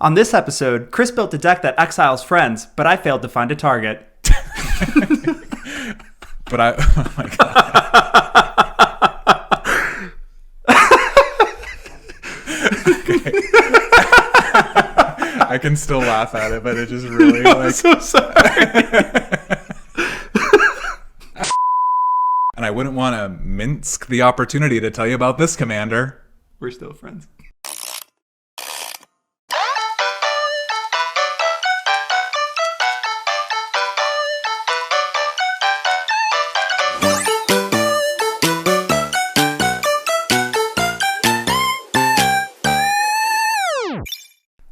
On this episode, Chris built a deck that exiles friends, but I failed to find a target. Oh my god. Okay. I can still laugh at it, but it just really I'm so sorry. And I wouldn't want to mince the opportunity to tell you about this commander. We're still friends.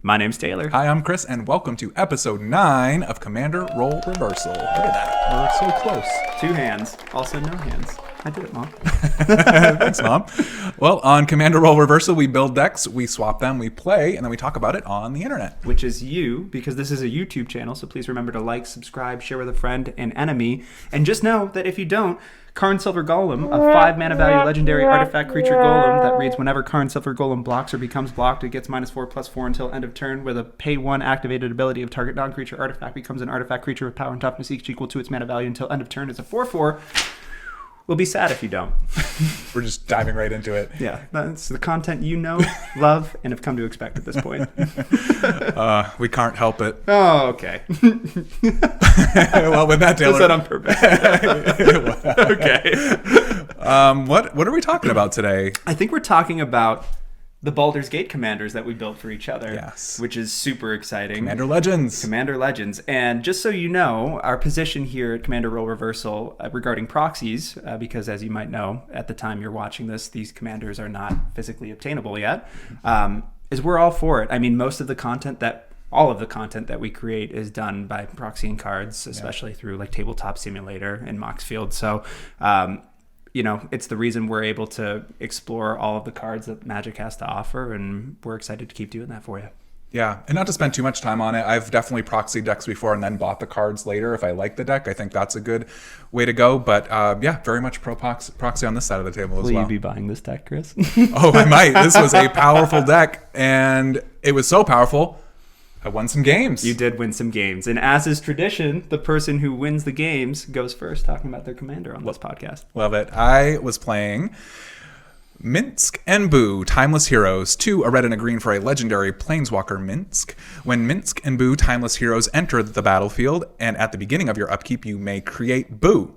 My name's Taylor. Hi, I'm Chris, and welcome to episode 9 of Commander Role Reversal. Look at that. We're so close. 2 hands. Also no hands. I did it, Mom. Thanks, Mom. Well, on Commander Role Reversal, we build decks, we swap them, we play, and then we talk about it on the internet. Which is you, because this is a YouTube channel, so please remember to like, subscribe, share with a friend and enemy. And just know that if you don't, Karn Silver Golem, a 5-mana value legendary artifact creature golem that reads whenever Karn Silver Golem blocks or becomes blocked, it gets -4/+4 until end of turn with a pay 1 activated ability of target non-creature artifact becomes an artifact creature with power and toughness each equal to its mana value until end of turn. It's a 4/4. We'll be sad if you don't. We're just diving right into it. Yeah, that's the content you know, love, and have come to expect at this point. We can't help it. Oh, okay. Well, with that, Taylor. Was that on purpose? Okay. What are we talking about today? I think we're talking about the Baldur's Gate commanders that we built for each other. Yes. Which is super exciting. Commander Legends. Commander Legends. And just so you know, our position here at Commander Role Reversal regarding proxies, because as you might know, at the time you're watching this, these commanders are not physically obtainable yet, is we're all for it. I mean, all of the content that we create is done by proxying cards, especially through like Tabletop Simulator and Moxfield. So, you know, it's the reason we're able to explore all of the cards that Magic has to offer, and we're excited to keep doing that for you. Yeah, and not to spend too much time on it, I've definitely proxied decks before and then bought the cards later if I like the deck. I think that's a good way to go. But yeah, very much pro proxy on this side of the table as well. Will you be buying this deck, Chris? Oh, I might. This was a powerful deck, and it was so powerful, I won some games. You did win some games. And as is tradition, the person who wins the games goes first talking about their commander on this podcast. Love it. I was playing Minsc Boo Timeless Heroes, 2 a red and a green for a legendary Planeswalker Minsc. When Minsc Boo Timeless Heroes enter the battlefield, and at the beginning of your upkeep, you may create Boo.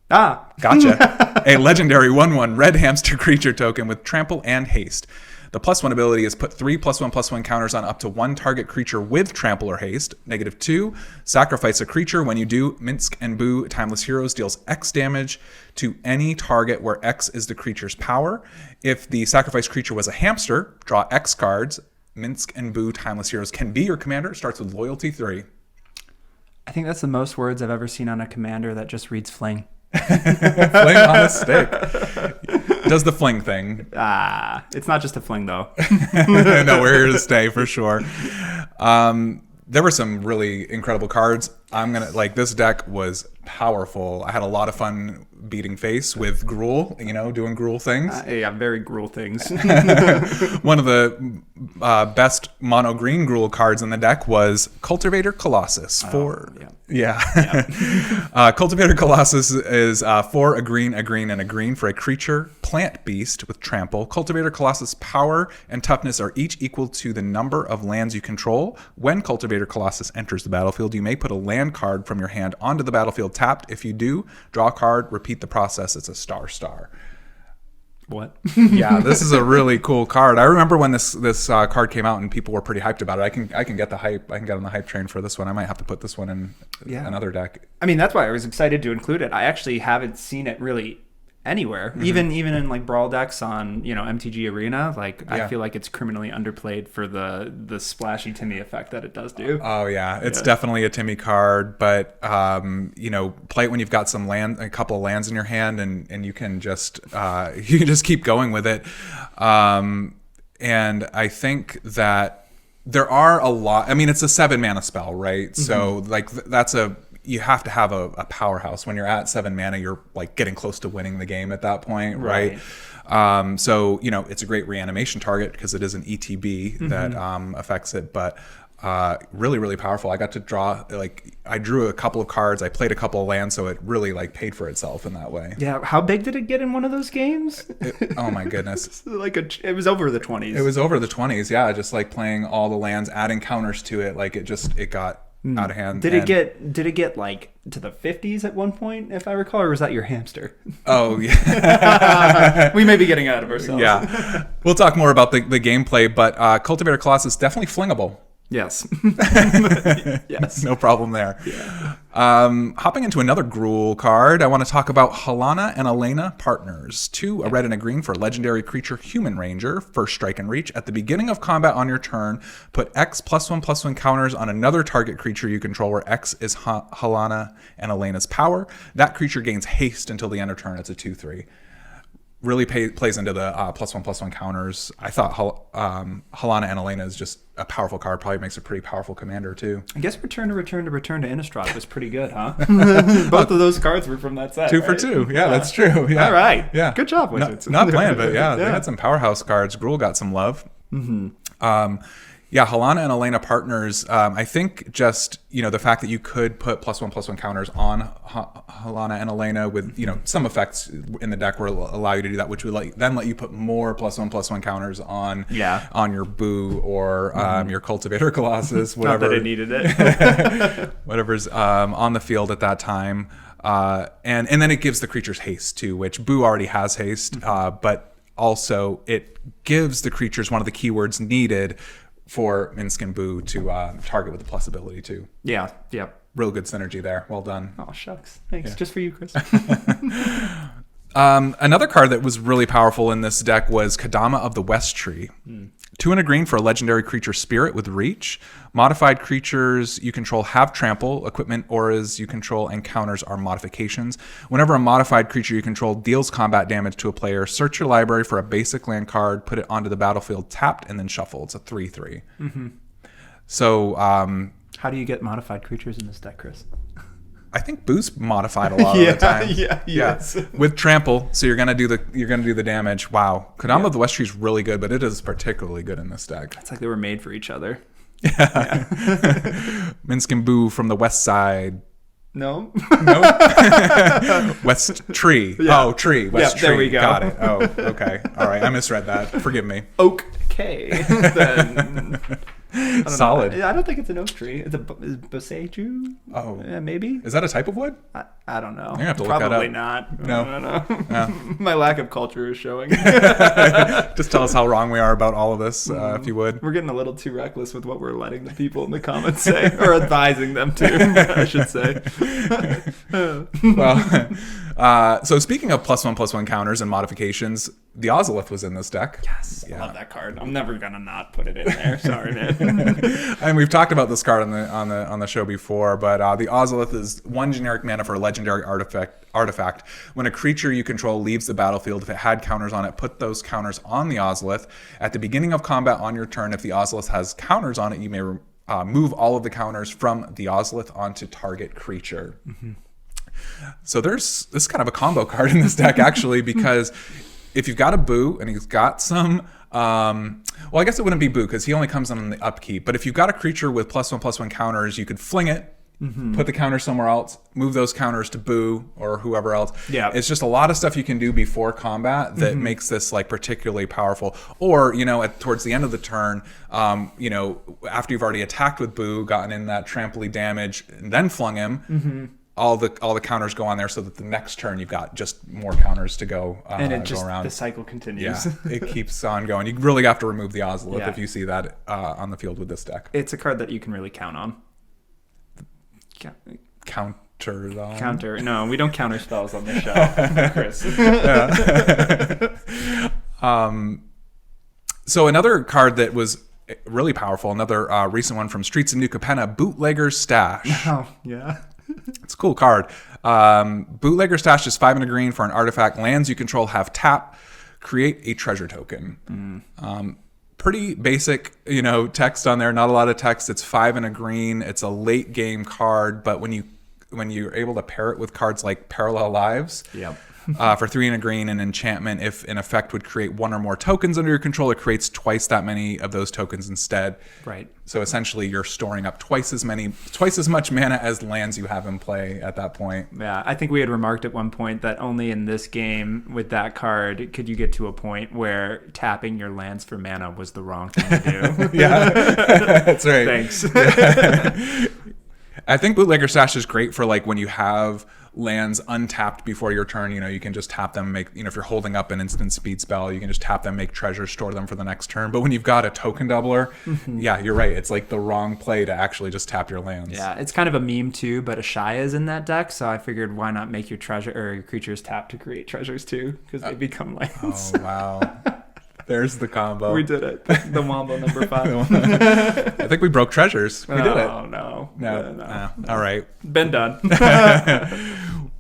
Ah, gotcha. A legendary 1/1 red hamster creature token with trample and haste. The +1 ability is put 3 +1/+1 counters on up to 1 target creature with trample or haste. -2, sacrifice a creature. When you do, Minsc Boo Timeless Heroes deals X damage to any target where X is the creature's power. If the sacrificed creature was a hamster, draw X cards. Minsc Boo Timeless Heroes can be your commander. It starts with loyalty 3. I think that's the most words I've ever seen on a commander that just reads fling. Fling on a stick. Does the fling thing. It's not just a fling, though. No, we're here to stay for sure. There were some really incredible cards. This deck was powerful. I had a lot of fun beating face with Gruul, doing Gruul things. Yeah, very Gruul things. One of the best mono green Gruul cards in the deck was Cultivator Colossus. Cultivator Colossus is 4 a green, and a green for a creature plant beast with trample. Cultivator Colossus power and toughness are each equal to the number of lands you control. When Cultivator Colossus enters the battlefield, you may put a land card from your hand onto the battlefield tapped. If you do, draw a card, repeat the process. It's a star. What? Yeah, this is a really cool card. I remember when this card came out and people were pretty hyped about it. I can get the hype. I can get on the hype train for this one. I might have to put this one in another deck. I mean, that's why I was excited to include it. I actually haven't seen it really anywhere, even in like brawl decks on MTG Arena. I feel like it's criminally underplayed for the splashy Timmy effect that it does do. Oh yeah, it's definitely a Timmy card, but play it when you've got a couple of lands in your hand, and you can just keep going with it. And I think that there are a lot. I mean, it's a 7-mana spell, right? Mm-hmm. So that's a you have to have a powerhouse. When you're at 7 mana, you're like getting close to winning the game at that point, right? So, you know, it's a great reanimation target because it is an ETB that affects it, but really, really powerful. I got to draw, like, I drew a couple of cards, I played a couple of lands, so it really like paid for itself in that way. Yeah, how big did it get in one of those games? Oh my goodness. It was over the 20s. It was over the 20s, yeah, just like playing all the lands, adding counters to it, like it got out of hand. Did it get like to the 50s at one point, if I recall, or was that your hamster? Oh yeah. We may be getting out of ourselves. Yeah. We'll talk more about the gameplay, but Cultivator Colossus is definitely flingable. Yes. Yes. No problem there. Yeah. Hopping into another Gruul card, I want to talk about Halana and Elena Partners. 2, a red and a green for legendary creature Human Ranger, first strike and reach. At the beginning of combat on your turn, put X +1/+1 counters on another target creature you control where X is Halana and Elena's power. That creature gains haste until the end of turn. It's a 2/3. Really plays into the +1/+1 counters. I thought Halana and Elena is just a powerful card. Probably makes a pretty powerful commander too. I guess return to Innistrad was pretty good, huh? Both of those cards were from that set. 2 for 2. Yeah, that's true. Yeah. All right. Yeah. Good job, Wizards. Not planned, but yeah, they had some powerhouse cards. Gruul got some love. Yeah, Halana and Elena Partners, I think just, you know, the fact that you could put +1/+1 counters on Halana and Elena with, you know, some effects in the deck will allow you to do that, which would then let you put more +1/+1 counters on your Boo or your Cultivator Colossus, whatever. Not that it needed it. Whatever's on the field at that time. And then it gives the creatures haste too, which Boo already has haste, but also it gives the creatures one of the keywords needed for Minsc Boo to target with the plus ability too. Yeah. Real good synergy there. Well done. Oh, shucks. Thanks. Just for you, Chris. Another card that was really powerful in this deck was Kadama of the West Tree. 2 and a green for a legendary creature Spirit with reach. Modified creatures you control have trample. Equipment, auras you control, and counters are modifications. Whenever a modified creature you control deals combat damage to a player, search your library for a basic land card, put it onto the battlefield tapped, and then shuffle. It's a 3/3. So, how do you get modified creatures in this deck, Chris? I think Boo's modified a lot of the time. Yes. With trample, so you're gonna do the damage. Wow, Kadama of the West Tree is really good, but it is particularly good in this deck. It's like they were made for each other. Yeah. Minsc Boo from the west side. No. West Tree. Yeah. Oh, tree. West Tree. There we go. Got it. Oh, okay. All right. I misread that. Forgive me. Okay. Then, Solid. I don't think it's an oak tree. It's a Boseiju. Oh. Maybe. Is that a type of wood? I don't know. You're gonna have to look that up. Probably not. No. I don't know. Yeah. My lack of culture is showing. Just tell us how wrong we are about all of this, if you would. We're getting a little too reckless with what we're letting the people in the comments say, or advising them to, I should say. Well, so speaking of +1/+1 counters and modifications, the Ozolith was in this deck. Yes, I love that card. I'm never gonna not put it in there. Sorry, man. And we've talked about this card on the show before, but the Ozolith is 1 generic mana for a legendary artifact. When a creature you control leaves the battlefield, if it had counters on it, put those counters on the Ozolith. At the beginning of combat on your turn, if the Ozolith has counters on it, you may move all of the counters from the Ozolith onto target creature. So this is kind of a combo card in this deck, actually, because if you've got a Boo and he's got some, well, I guess it wouldn't be Boo because he only comes on the upkeep. But if you've got a creature with +1/+1 counters, you could fling it, put the counter somewhere else, move those counters to Boo or whoever else. Yeah, it's just a lot of stuff you can do before combat that makes this like particularly powerful. Or towards the end of the turn, after you've already attacked with Boo, gotten in that trampoline damage, and then flung him. All the counters go on there, so that the next turn you've got just more counters to go and it go around. The cycle continues. Yeah, it keeps on going. You really have to remove the Ozolith if you see that on the field with this deck. It's a card that you can really count on. Counter. No, we don't counter spells on this show, Chris. So another card that was really powerful, another recent one from Streets of New Capenna, Bootlegger's Stash. Oh, yeah. It's a cool card. Bootlegger's Stash is 5 and a green for an artifact. Lands you control have tap. Create a treasure token. Pretty basic, text on there. Not a lot of text. It's 5 and a green. It's a late game card, but when when you're able to pair it with cards like Parallel Lives. Yep. For 3 and a green, an enchantment, if an effect would create 1 or more tokens under your control, it creates twice that many of those tokens instead. Right. So essentially, you're storing up twice as much mana as lands you have in play at that point. Yeah, I think we had remarked at one point that only in this game with that card could you get to a point where tapping your lands for mana was the wrong thing to do. Yeah, that's right. Thanks. Yeah. I think Bootlegger Stash is great for like when you have lands untapped before your turn. You can just tap them, make, if you're holding up an instant speed spell, you can just tap them, make treasures, store them for the next turn. But when you've got a token doubler, yeah, you're right. It's like the wrong play to actually just tap your lands. Yeah, it's kind of a meme too, but Ashaya is in that deck, so I figured why not make your treasure or your creatures tap to create treasures too, because they become lands. Oh, wow. There's the combo. We did it. The Wombo number 5. I think we broke treasures. We did it. Oh, no. No. All right. Been done.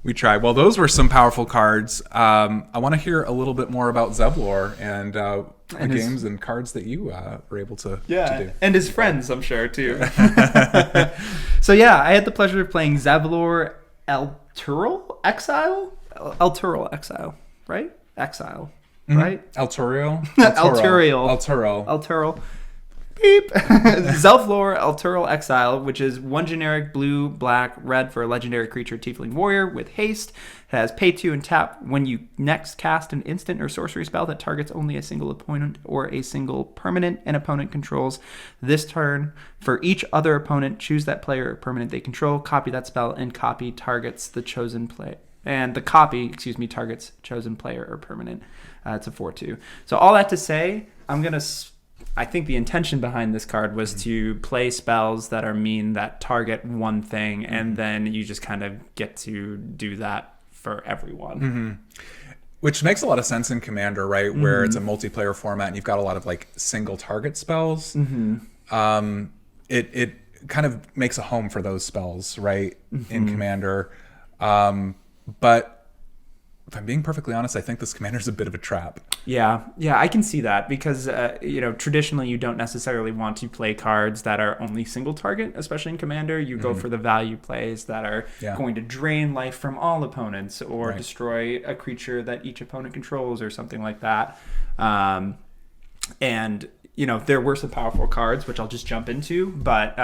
We tried. Well, those were some powerful cards. I want to hear a little bit more about Zevlor and the games and cards that you were able to do. And his friends, I'm sure, too. So, yeah, I had the pleasure of playing Zevlor Elturel Exile? Elturel Exile, right? Exile. Right? Elturel? Elturel. Beep. Zevlor Elturel Exile, which is 1 generic blue, black, red for a legendary creature Tiefling Warrior with haste. It has pay 2 and tap when you next cast an instant or sorcery spell that targets only a single opponent or a single permanent an opponent controls. This turn, for each other opponent, choose that player or permanent they control, copy that spell, and copy targets the chosen play. And the copy, targets chosen player or permanent. It's a 4/2. So all that to say, I think the intention behind this card was to play spells that that target one thing, and then you just kind of get to do that for everyone. Mm-hmm. Which makes a lot of sense in Commander, right? Where it's a multiplayer format and you've got a lot of like single target spells. Mm-hmm. It kind of makes a home for those spells, right? In Commander. But if I'm being perfectly honest, I think this Commander's a bit of a trap. Yeah, I can see that because, traditionally you don't necessarily want to play cards that are only single target, especially in Commander. You go for the value plays that are going to drain life from all opponents or destroy a creature that each opponent controls or something like that. And, there were some powerful cards, which I'll just jump into, but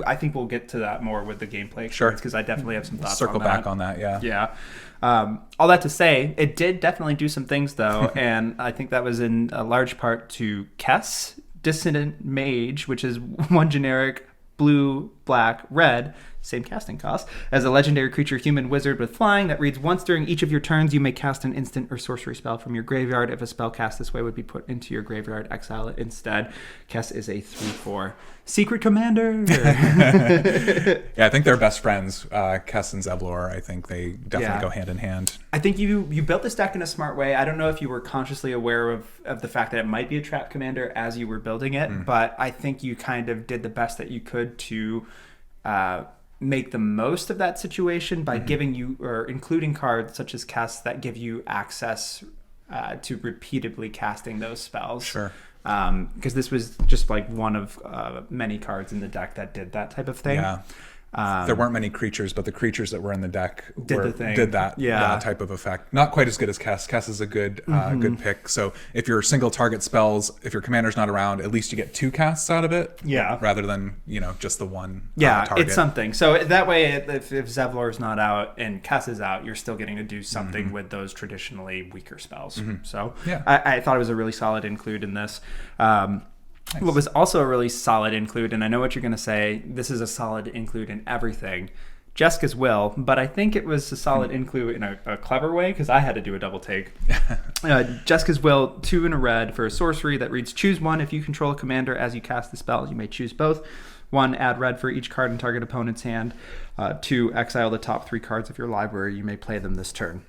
I think we'll get to that more with the gameplay experience because I definitely have some thoughts on that. Circle back on that, Yeah. All that to say, it did definitely do some things, though, and I think that was in a large part to Kess, Dissonant Mage, which is 1 generic blue, black, red, same casting cost, as a legendary creature human wizard with flying that reads once during each of your turns you may cast an instant or sorcery spell from your graveyard. If a spell cast this way would be put into your graveyard, exile it instead. Kess is a 3/4 secret commander. Yeah, I think they're best friends. Kess and Zevlor, I think they definitely go hand in hand. I think you built this deck in a smart way. I don't know if you were consciously aware of the fact that it might be a trap commander as you were building it, but I think you kind of did the best that you could to make the most of that situation by giving you or including cards such as Kess that give you access to repeatedly casting those spells. Sure. Because this was just like one of many cards in the deck that did that type of thing. Yeah. There weren't many creatures, but the creatures that were in the deck did that type of effect. Not quite as good as Kess. Kess is a good good pick. So if your single target spells, if your commander's not around, at least you get 2 casts out of it. Yeah. Rather than just the one. Target. It's something. So that way, if Zevlor's not out and Kess is out, you're still getting to do something with those traditionally weaker spells. So I thought it was a really solid include in this. Nice. What was also a really solid include, and I know what you're going to say, this is a solid include in everything, Jessica's Will, but I think it was a solid include in a clever way because I had to do a double take. Jessica's Will, 2 and a red for a sorcery that reads, choose 1 if you control a commander as you cast the spell. You may choose both. 1, add red for each card in target opponent's hand. 2, exile the top 3 cards of your library. You may play them this turn.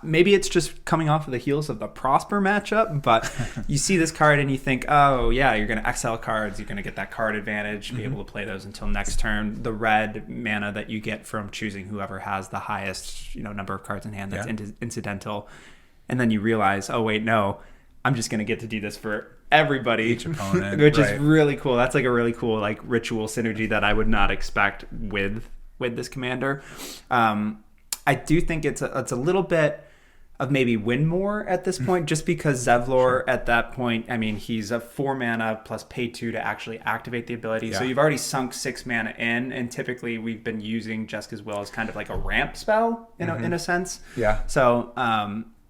Maybe it's just coming off of the heels of the Prosper matchup, but you see this card and you think, oh, yeah, you're going to exile cards. You're going to get that card advantage, be able to play those until next turn. The red mana that you get from choosing whoever has the highest number of cards in hand that's incidental. And then you realize, oh, wait, no, I'm just going to get to do this for everybody, Each opponent, which right. is really cool. That's like a really cool like ritual synergy that I would not expect with this commander. I do think it's a little bit of maybe win more at this point, just because Zevlor at that point, I mean, he's a 4 mana plus pay 2 to actually activate the ability. Yeah. So you've already sunk 6 mana in, and typically we've been using Jeska's Will as kind of like a ramp spell in a sense. Yeah. So,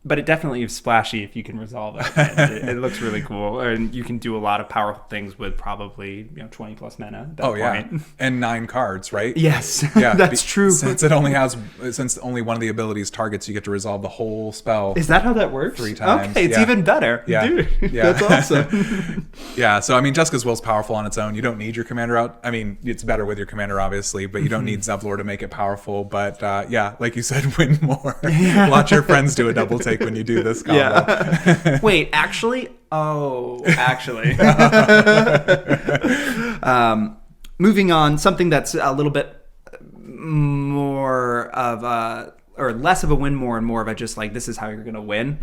but it definitely is splashy if you can resolve it. It looks really cool, and you can do a lot of powerful things with probably 20 plus mana at that point. And 9 cards, right? Yes, Yeah, that's true. Since only one of the abilities targets, you get to resolve the whole spell. Is that how that works? 3 times. Okay, it's even better. Yeah. Dude, Yeah. that's awesome. Yeah, so I mean, Jeska's Will's powerful on its own. You don't need your commander out. I mean, it's better with your commander, obviously, but you don't need Zevlor to make it powerful. But yeah, like you said, win more. Watch your friends do a double take when you do this combo. Yeah. Wait, actually? Oh, actually. Moving on, something that's a little bit more of a, or less of a win more and more of a just like, this is how you're going to win.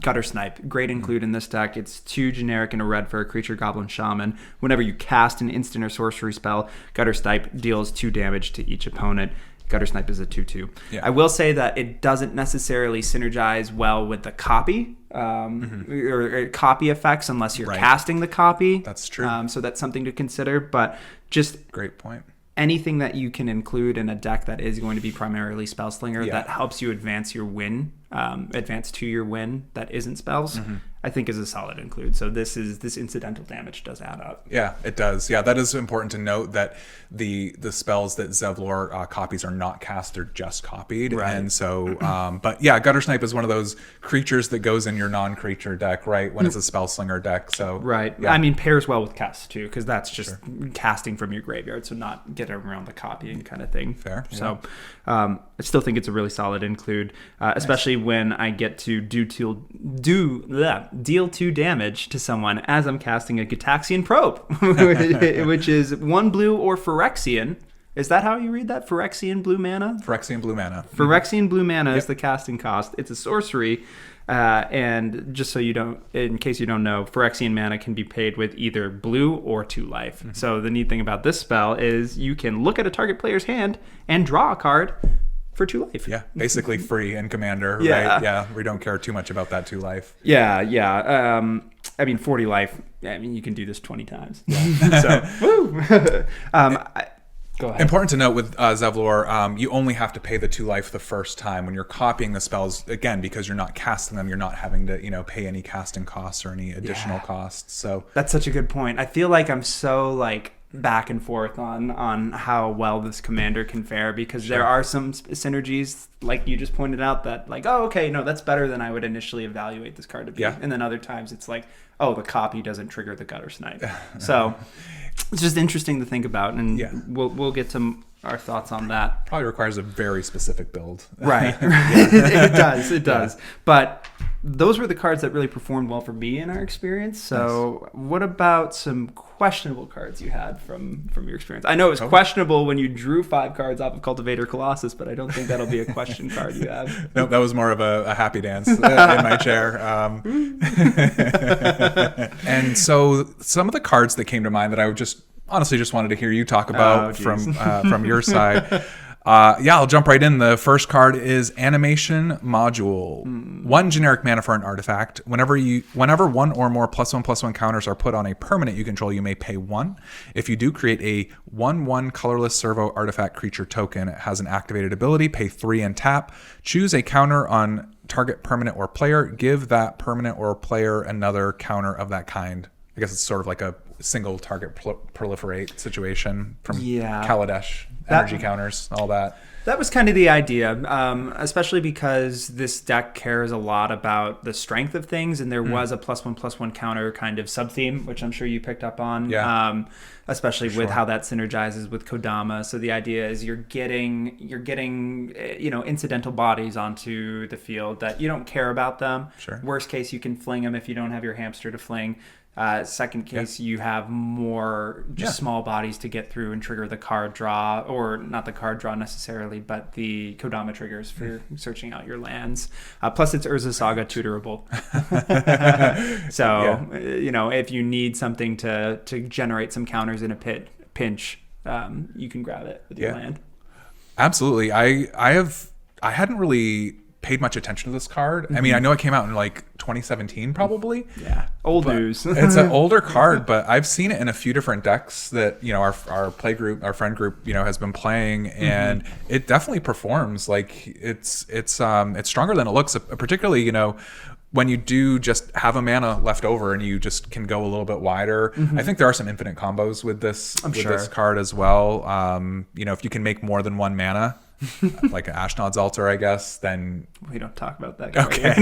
Gutter Snipe. Great include in this deck. It's 2 generic and a red for a creature, goblin, shaman. Whenever you cast an instant or sorcery spell, Gutter Snipe deals 2 damage to each opponent. Gutter Snipe is a 2/2. Yeah. I will say that it doesn't necessarily synergize well with the copy or copy effects unless you're casting the copy. That's true. So that's something to consider. But just Great point. anything that you can include in a deck that is going to be primarily Spellslinger that helps you advance your win, advance to your win that isn't spells, I think is a solid include. So this incidental damage does add up. Yeah, it does. Yeah, that is important to note that the spells that Zevlor copies are not cast; they're just copied. Right. And so, but yeah, Gutter Snipe is one of those creatures that goes in your non-creature deck, right? When it's a Spellslinger deck. So Right. Yeah. I mean, pairs well with cast too, because that's just casting from your graveyard, so not getting around the copying kind of thing. Fair. So I still think it's a really solid include, especially when I get to deal 2 damage to someone as I'm casting a Gitaxian Probe, which is 1 blue or Phyrexian. Is that how you read that? Phyrexian blue mana? Phyrexian blue mana. Phyrexian blue mana is the casting cost. It's a sorcery. And just so you don't, in case you don't know, Phyrexian mana can be paid with either blue or 2 life. So the neat thing about this spell is you can look at a target player's hand and draw a card for 2 life. Yeah, basically free in Commander, Yeah. right? Yeah, we don't care too much about that 2 life. Yeah. I mean, 40 life. I mean, you can do this 20 times. So, woo. Go ahead. Important to note with Zevlor, you only have to pay the 2 life the first time. When you're copying the spells, again, because you're not casting them, you're not having to, pay any casting costs or any additional costs. So that's such a good point. I feel like I'm so back and forth on how well this commander can fare, because there are some synergies, like you just pointed out, that that's better than I would initially evaluate this card to be. Yeah. And then other times it's like, the copy doesn't trigger the Gutter Snipe. So it's just interesting to think about, and we'll get to our thoughts on that. Probably requires a very specific build. Right. It does. But those were the cards that really performed well for me in our experience. So what about some questionable cards you had from your experience? I know it was questionable when you drew 5 cards off of Cultivator Colossus, but I don't think that'll be a question card you have. Nope, that was more of a happy dance in my chair. And so some of the cards that came to mind that I would honestly just wanted to hear you talk about from your side. I'll jump right in. The first card is Animation Module. 1 generic mana for an artifact. Whenever 1 or more +1/+1 counters are put on a permanent you control, you may pay 1. If you do, create a 1/1 colorless servo artifact creature token. It has an activated ability. Pay 3 and tap. Choose a counter on target permanent or player. Give that permanent or player another counter of that kind. I guess it's sort of like a single target proliferate situation from Kaladesh. Energy counters, all that. That was kind of the idea, especially because this deck cares a lot about the strength of things, and there was a +1/+1 counter kind of sub-theme, which I'm sure you picked up on, especially with how that synergizes with Kodama. So the idea is you're getting incidental bodies onto the field that you don't care about them. Sure. Worst case, you can fling them if you don't have your hamster to fling. Second case, you have more just small bodies to get through and trigger the card draw, or not the card draw necessarily, but the Kodama triggers for searching out your lands. Plus, it's Urza Saga tutorable. So, if you need something to generate some counters in a pinch, you can grab it with your land. Absolutely. I hadn't really paid much attention to this card. I mean, I know it came out in like 2017 probably. Yeah. Old news. It's an older card, but I've seen it in a few different decks that, our play group, our friend group, has been playing, and it definitely performs. Like it's stronger than it looks, particularly, when you do just have a mana left over and you just can go a little bit wider. I think there are some infinite combos with this this card as well. If you can make more than one mana, like an Ashnod's Altar, I guess, then we don't talk about that guy. Okay.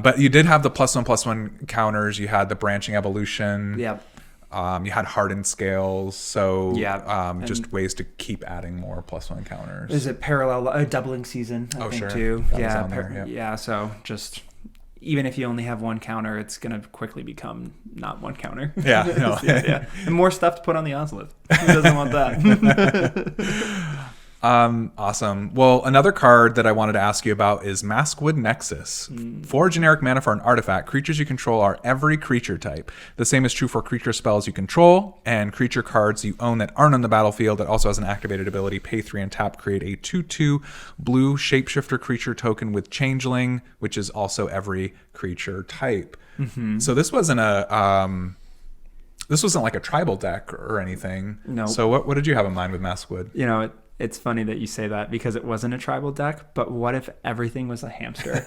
But you did have the +1/+1 counters. You had the branching evolution. Yep. You had hardened scales, so just ways to keep adding more +1 counters. Is it parallel doubling season? I think too. Yeah. So just even if you only have one counter, it's gonna quickly become not one counter. Yeah. No. And more stuff to put on the Ozlith. Who doesn't want that? Awesome. Well, another card that I wanted to ask you about is Maskwood Nexus. 4 generic mana for an artifact. Creatures you control are every creature type. The same is true for creature spells you control and creature cards you own that aren't on the battlefield. It also has an activated ability. Pay 3 and tap. Create a 2/2 blue shapeshifter creature token with Changeling, which is also every creature type. So this wasn't like a tribal deck or anything. No. So what did you have in mind with Maskwood? It's funny that you say that because it wasn't a tribal deck, but what if everything was a hamster?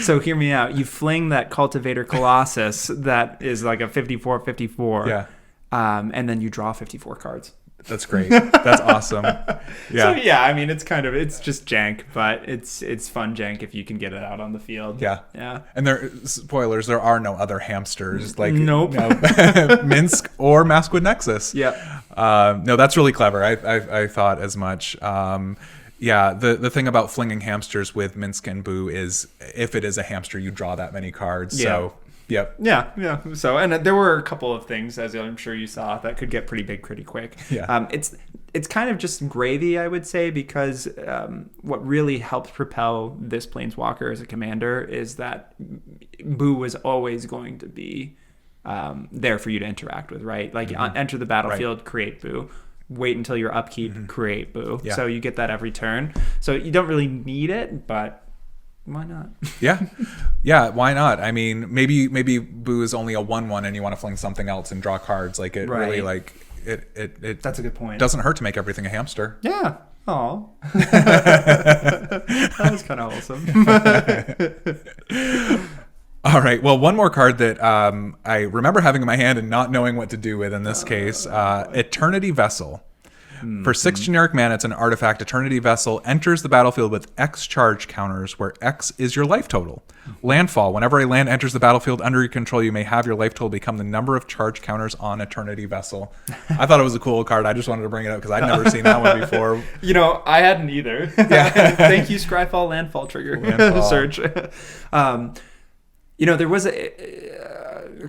So hear me out. You fling that Cultivator Colossus that is like a 54/54. Yeah. And then you draw 54 cards. That's great. That's awesome. Yeah. So I mean, it's just jank, but it's fun jank if you can get it out on the field. Yeah. Yeah. And spoilers, there are no other hamsters like nope. Minsc or Maskwood Nexus. Yeah. No, that's really clever. I thought as much. The thing about flinging hamsters with Minsc and Boo is if it is a hamster, you draw that many cards. Yeah. So yep. Yeah. So, and there were a couple of things, as I'm sure you saw, that could get pretty big pretty quick. Yeah. It's kind of just gravy, I would say, because what really helped propel this Planeswalker as a commander is that Boo was always going to be there for you to interact with, right? Like enter the battlefield, create Boo. Wait until your upkeep, create Boo. Yeah. So you get that every turn. So you don't really need it, but why not? Yeah, why not? I mean, maybe Boo is only a 1/1 and you want to fling something else and draw cards. Like it really like it That's a good point. Doesn't hurt to make everything a hamster. Yeah. Oh. That was kind of wholesome. All right. Well, one more card that I remember having in my hand and not knowing what to do with in this case, Eternity Vessel. For 6 generic mana, it's an artifact. Eternity Vessel enters the battlefield with X charge counters, where X is your life total. Landfall. Whenever a land enters the battlefield under your control, you may have your life total become the number of charge counters on Eternity Vessel. I thought it was a cool card. I just wanted to bring it up because I'd never seen that one before. I hadn't either. Yeah. Thank you, Scryfall Landfall trigger search. There was a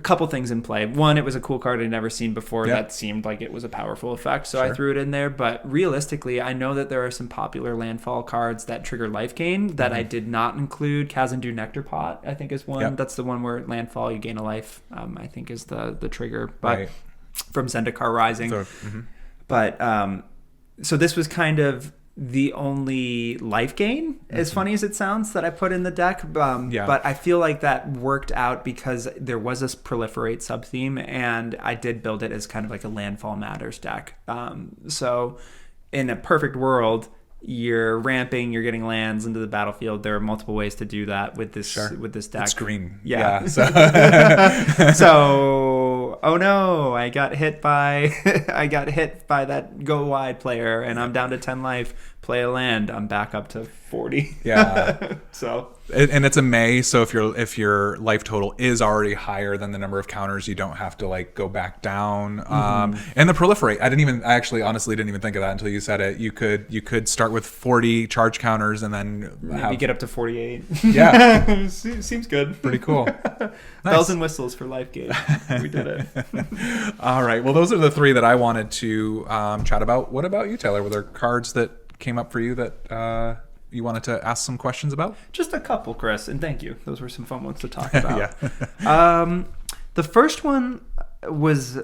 couple things in play. One, it was a cool card I'd never seen before that seemed like it was a powerful effect, so I threw it in there. But realistically, I know that there are some popular landfall cards that trigger life gain that I did not include. Kazandu Nectar Pot, I think, is one. Yep. That's the one where landfall, you gain a life, I think is the trigger. But from Zendikar Rising. But so this was kind of the only life gain, as funny as it sounds, that I put in the deck. But I feel like that worked out because there was this proliferate sub-theme, and I did build it as kind of like a landfall matters deck. So in a perfect world, you're ramping, you're getting lands into the battlefield. There are multiple ways to do that with this deck. It's green. Yeah. So, so oh no, I got hit by that go wide player, and I'm down to 10 life. play a land, I'm back up to 40. Yeah. So and it's a May, so if your life total is already higher than the number of counters, you don't have to like go back down. And the proliferate, I actually honestly didn't even think of that until you said it. You could start with 40 charge counters and then maybe get up to 48. Yeah. Seems good. Pretty cool. Bells and whistles for life game. We did it. All right. Well, those are the three that I wanted to chat about. What about you, Taylor? Were there cards that came up for you that you wanted to ask some questions about? Just a couple, Chris, and thank you. Those were some fun ones to talk about. Yeah. The first one was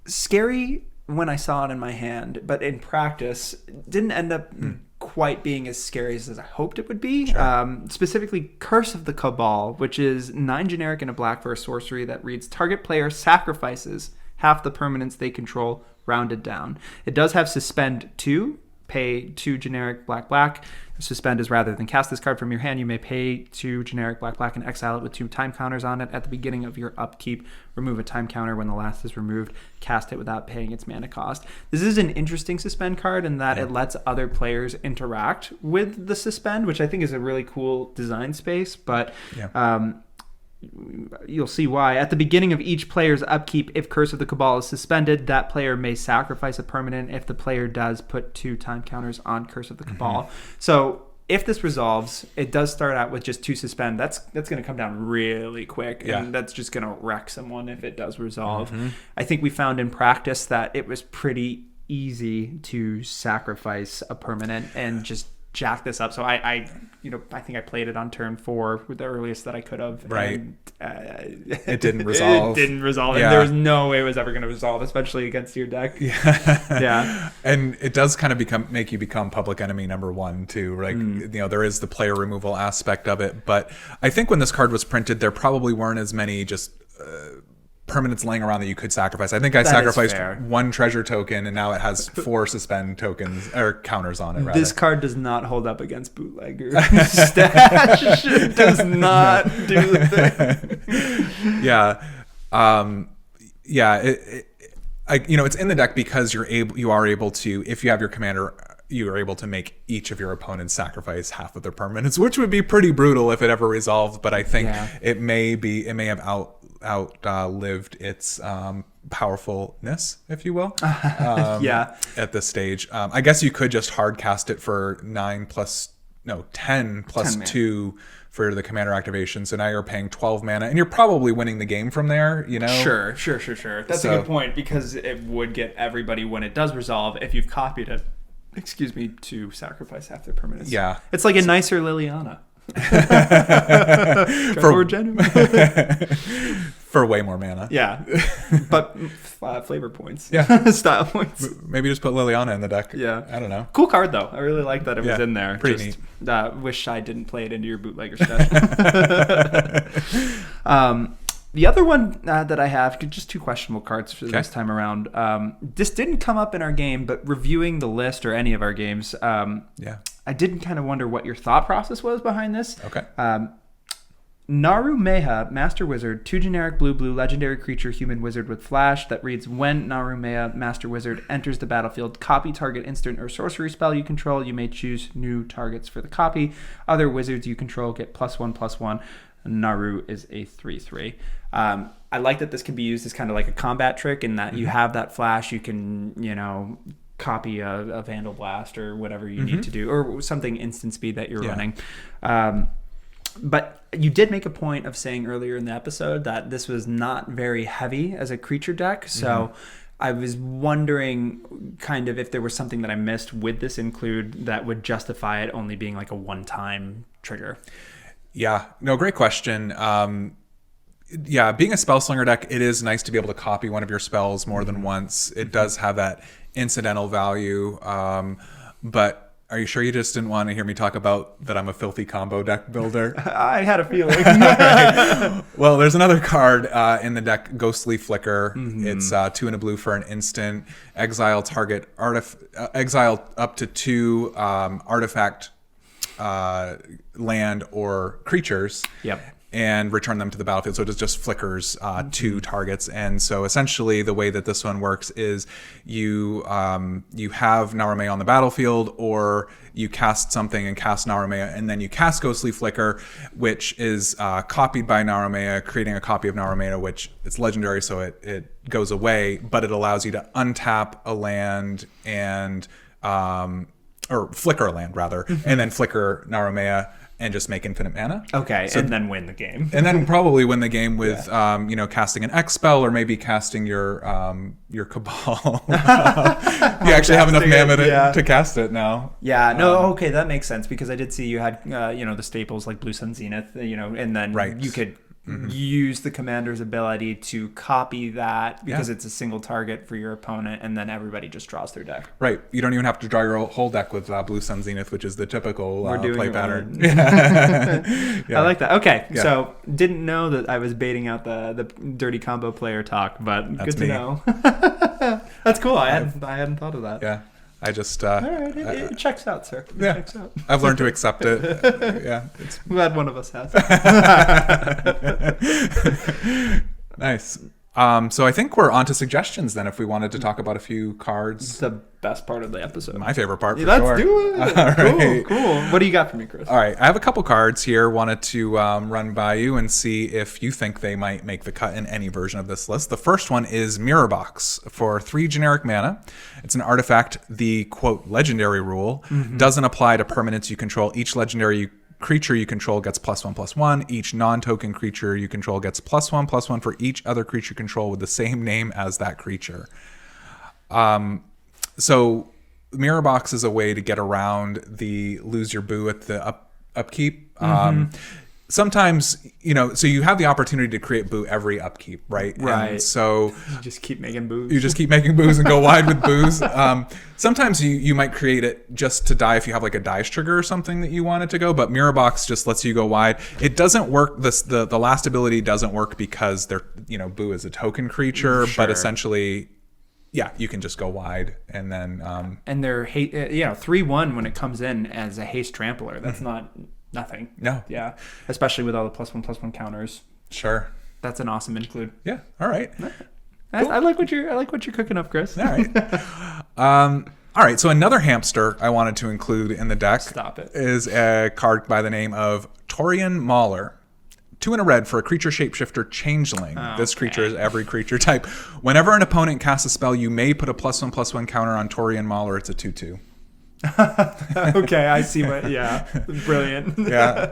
scary when I saw it in my hand, but in practice, didn't end up quite being as scary as I hoped it would be. Sure. Specifically, Curse of the Cabal, which is 9 generic and a black for a sorcery that reads, target player sacrifices half the permanents they control, rounded down. It does have Suspend 2, pay 2 generic black. Suspend is rather than cast this card from your hand, you may pay 2 generic black and exile it with 2 time counters on it. At the beginning of your upkeep, remove a time counter. When the last is removed, cast it without paying its mana cost. This is an interesting Suspend card in that it lets other players interact with the Suspend, which I think is a really cool design space, but you'll see why. At the beginning of each player's upkeep, if Curse of the Cabal is suspended, that player may sacrifice a permanent. If the player does, put 2 time counters on Curse of the Cabal. So if this resolves, it does start out with just 2 suspend. That's going to come down really quick, and that's just going to wreck someone if it does resolve. I think we found in practice that it was pretty easy to sacrifice a permanent and just jack this up. So I think I played it on turn 4 with the earliest that I could have. Right. And, it didn't resolve. It didn't resolve. Yeah. And there was no way it was ever going to resolve, especially against your deck. Yeah. And it does kind of make you become public enemy number 1 too. Like, there is the player removal aspect of it. But I think when this card was printed, there probably weren't as many just permanents laying around that you could sacrifice. I think I sacrificed 1 treasure token, and now it has 4 suspend tokens or counters on it. Rather. This card does not hold up against bootlegger. Stash does not do the thing. Yeah, it's in the deck because you are able to, if you have your commander, you are able to make each of your opponents sacrifice half of their permanents, which would be pretty brutal if it ever resolved. But I think it may have outlived its powerfulness, if you will. At this stage, I guess you could just hard cast it for 10 plus 2 for the commander activation. So now you're paying 12 mana, and you're probably winning the game from there. Sure. That's a good point, because it would get everybody, when it does resolve, if you've copied it, to sacrifice half their permanents. Yeah, it's like a nicer Liliana. For way more mana. Yeah, but flavor points. Yeah, style points. Maybe just put Liliana in the deck. Yeah, I don't know. Cool card though. I really like that it was in there. Pretty neat. Wish I didn't play it into your bootlegger special. The other one that I have, just 2 questionable cards for this time around. This didn't come up in our game, but reviewing the list or any of our games, I did kind of wonder what your thought process was behind this. Okay. Naru Meha, Master Wizard, 2 generic blue legendary creature, human wizard with flash that reads, when Naru Meha, Master Wizard, enters the battlefield, copy target instant or sorcery spell you control. You may choose new targets for the copy. Other wizards you control get +1/+1. Naru is a 3/3. I like that this can be used as kind of like a combat trick, in that you have that flash, you can, copy a Vandal Blast or whatever you need to do, or something instant speed that you're running. But you did make a point of saying earlier in the episode that this was not very heavy as a creature deck, so I was wondering kind of if there was something that I missed with this include that would justify it only being like a one-time trigger. Yeah, no, great question. Being a spellslinger deck, it is nice to be able to copy one of your spells more than once. It does have that incidental value, but are you sure you just didn't want to hear me talk about that I'm a filthy combo deck builder? I had a feeling. Well, there's another card in the deck, Ghostly Flicker. It's 2 and a blue for an instant. Exile target exile up to 2 artifact, land, or creatures. Yep. and return them to the battlefield. So it just flickers 2 targets. And so essentially the way that this one works is you have Narumea on the battlefield, or you cast something and cast Narumea, and then you cast Ghostly Flicker, which is copied by Narumea, creating a copy of Narumea, which it's legendary, so it goes away, but it allows you to untap a land and or flicker a land rather, and then flicker Narumea and just make infinite mana. Okay, so, and then win the game. And then probably win the game with, casting an X spell, or maybe casting your Cabal. You actually have enough mana to cast it now. Yeah, no, okay, that makes sense, because I did see you had, the staples like Blue Sun Zenith, and then you could use the commander's ability to copy that, because it's a single target for your opponent, and then everybody just draws their deck. Right. You don't even have to draw your whole deck with Blue Sun Zenith, which is the typical play pattern. I like that. Okay, so didn't know that I was baiting out the dirty combo player talk, but That's good to know. That's cool. I hadn't thought of that. Yeah. I just all right, it checks out, sir. It checks out. I've learned to accept it. I'm glad one of us has. Nice. So I think we're on to suggestions then, if we wanted to talk about a few cards. It's the best part of the episode. My favorite part, for Let's sure. do it. All right. Cool. What do you got for me, Chris? All right. I have a couple cards here. Wanted to run by you and see if you think they might make the cut in any version of this list. The first one is Mirror Box for 3 generic mana. It's an artifact. The, quote, legendary rule doesn't apply to permanents you control. Each legendary creature you control gets +1/+1. Each non-token creature you control gets +1/+1 for each other creature you control with the same name as that creature. So Mirror Box is a way to get around the lose your boo at the upkeep. Sometimes, so you have the opportunity to create boo every upkeep, right? Right. And so you just keep making boos. You just keep making boos and go wide with boos. Sometimes you might create it just to die if you have like a dice trigger or something that you want it to go, but Mirror Box just lets you go wide. It doesn't work. The last ability doesn't work because boo is a token creature, but essentially, you can just go wide, and then and they're 3/1 when it comes in as a haste trampler. That's not nothing. No. Yeah. Especially with all the +1/+1 counters. Sure. That's an awesome include. Yeah. All right. Cool. I like what you're cooking up, Chris. All right. All right. So another hamster I wanted to include in the deck is a card by the name of Torian Mauler. 2 and a red for a creature shapeshifter changeling. Okay. This creature is every creature type. Whenever an opponent casts a spell, you may put a +1/+1 counter on Torian Mauler. It's a 2/2. Okay, I see brilliant. Yeah.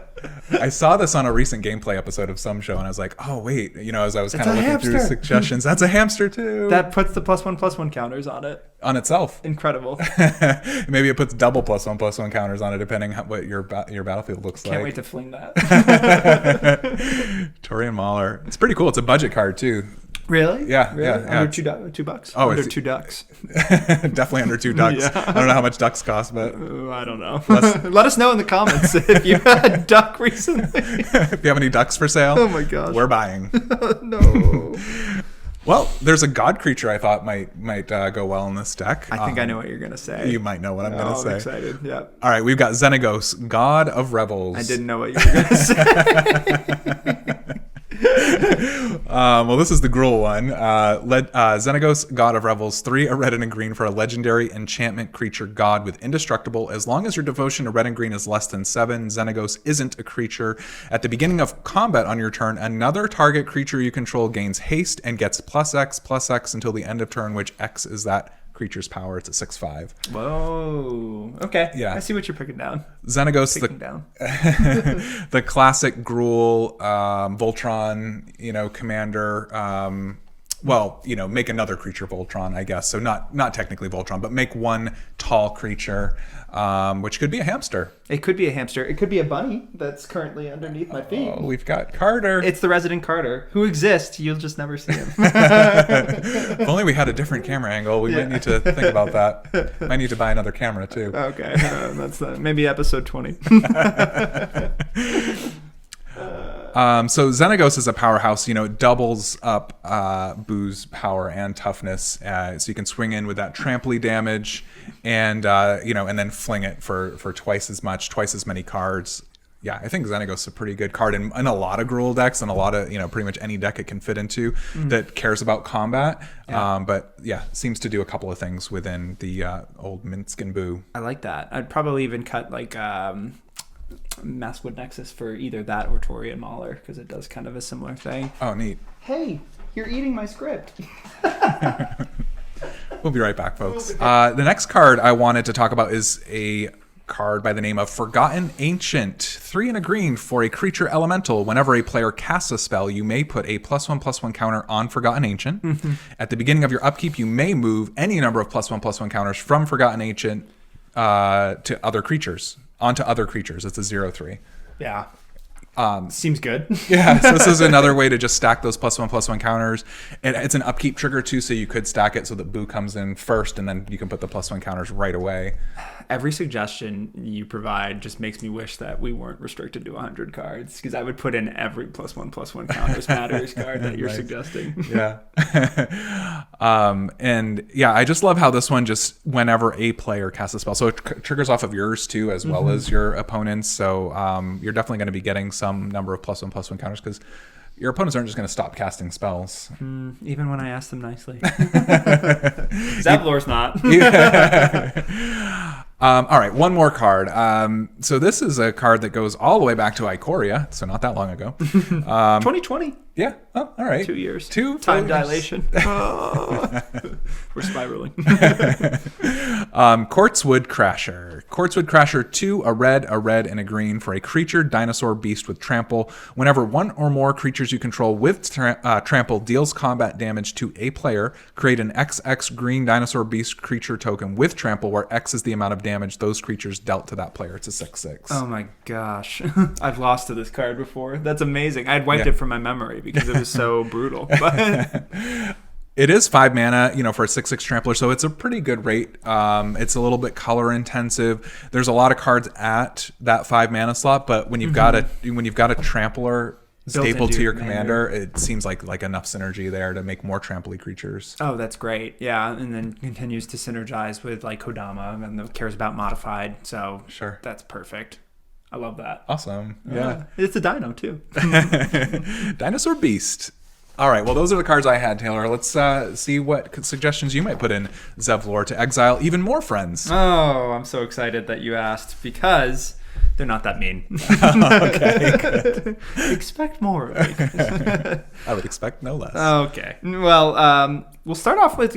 I saw this on a recent gameplay episode of some show, and I was like, oh, wait. As I was kind of looking through suggestions, that's a hamster too. That puts the +1/+1 counters on it. On itself. Incredible. Maybe it puts double +1/+1 counters on it, depending on what your battlefield looks like. Can't wait to fling that. Torian Mauler. It's pretty cool. It's a budget card too. Really? Yeah. Really? Yeah. Under $2? Oh, under 2 ducks. Definitely under 2 ducks. Yeah. I don't know how much ducks cost, but I don't know. Let us know in the comments if you had a duck recently. If you have any ducks for sale, oh my gosh, we're buying. No. Well, there's a god creature I thought might go well in this deck. I think I know what you're gonna say. You might know what I'm gonna say. I'm excited. Yeah. All right, we've got Xenagos, God of Revels. I didn't know what you were gonna say. Well, this is the Gruul one. Xenagos, God of Revels, 3, a red and a green for a legendary enchantment creature god with indestructible. As long as your devotion to red and green is less than 7, Xenagos isn't a creature. At the beginning of combat on your turn, another target creature you control gains haste and gets +X until the end of turn, which X is that creature's power. It's a 6/5. Whoa. Okay. Yeah. I see what you're picking down. Xenagos, the classic Gruul, Voltron, commander. Make another creature Voltron, I guess. So not technically Voltron, but make one tall creature, which could be a hamster. It could be a hamster. It could be a bunny that's currently underneath my feet. Oh, we've got Carter. It's the resident Carter, who exists. You'll just never see him. If only we had a different camera angle. We might need to think about that. Might need to buy another camera, too. Okay. That's maybe episode 20. So Xenagos is a powerhouse. It doubles up Boo's power and toughness. So you can swing in with that trample damage, and and then fling it for twice as many cards. Yeah, I think Xenagos is a pretty good card in a lot of Gruul decks and a lot of, pretty much any deck it can fit into that cares about combat. Yeah. But yeah, seems to do a couple of things within the old Minsc Boo. I like that. I'd probably even cut like Masswood Nexus for either that or Torian Mauler because it does kind of a similar thing. Oh, neat. Hey, you're eating my script. We'll be right back, folks. The next card I wanted to talk about is a card by the name of Forgotten Ancient. 3 and a green for a creature elemental. Whenever a player casts a spell, you may put a +1/+1 counter on Forgotten Ancient. At the beginning of your upkeep, you may move any number of +1/+1 counters from Forgotten Ancient to other creatures. Onto other creatures. It's a 0/3. Yeah. Seems good. Yeah, so this is another way to just stack those +1/+1 counters. And it's an upkeep trigger too, so you could stack it so that Boo comes in first, and then you can put the +1 counters right away. Every suggestion you provide just makes me wish that we weren't restricted to 100 cards, because I would put in every +1/+1 counters matters card that you're suggesting. Yeah. And yeah, I just love how this one just whenever a player casts a spell, so it triggers off of yours too, as well as your opponent's. So you're definitely going to be getting some number of +1/+1 counters because your opponents aren't just going to stop casting spells. Even when I ask them nicely. Zevlor's not. All right, one more card. So this is a card that goes all the way back to Ikoria, so not that long ago. 2020. Yeah. Oh, all right. 2 years. years. Time dilation. We're spiraling. Quartzwood Crasher. Quartzwood Crasher, 2, a red, and a green for a creature, dinosaur, beast with trample. Whenever one or more creatures you control with trample deals combat damage to a player, create an XX green dinosaur beast creature token with trample, where X is the amount of damage those creatures dealt to that player. It's a 6/6. Oh my gosh. I've lost to this card before. That's amazing. I'd wiped it from my memory because it was so brutal. But it is 5 mana, for a 6/6 trampler, so it's a pretty good rate. It's a little bit color intensive. There's a lot of cards at that 5 mana slot, but when you've got a trampler stapled to your commander, it seems like enough synergy there to make more trample-y creatures. Oh, that's great. Yeah, and then continues to synergize with like Kodama and cares about modified. So sure, that's perfect. I love that. Awesome. Yeah. It's a dino too. Dinosaur Beast. All right, well, those are the cards I had, Taylor. Let's see what suggestions you might put in Zevlor to exile even more friends. Oh, I'm so excited that you asked because they're not that mean. Okay, good. Expect more. I would expect no less. Okay. Well, we'll start off with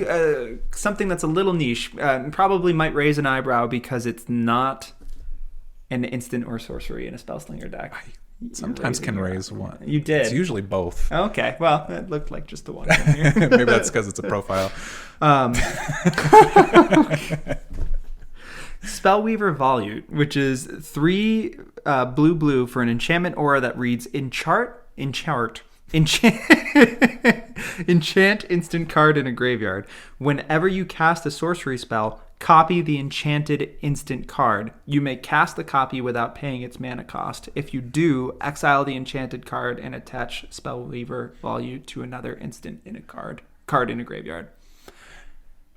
something that's a little niche. Probably might raise an eyebrow because it's not an instant or sorcery in a Spellslinger deck. Sometimes can raise one. You did. It's usually both. Okay. Well, it looked like just the one. Maybe that's because it's a profile. Spellweaver Volute, which is 3 blue for an enchantment aura that reads enchant instant card in a graveyard. Whenever you cast a sorcery spell, copy the enchanted instant card. You may cast the copy without paying its mana cost. If you do, exile the enchanted card and attach Spellweaver Volute to another instant in a card in a graveyard.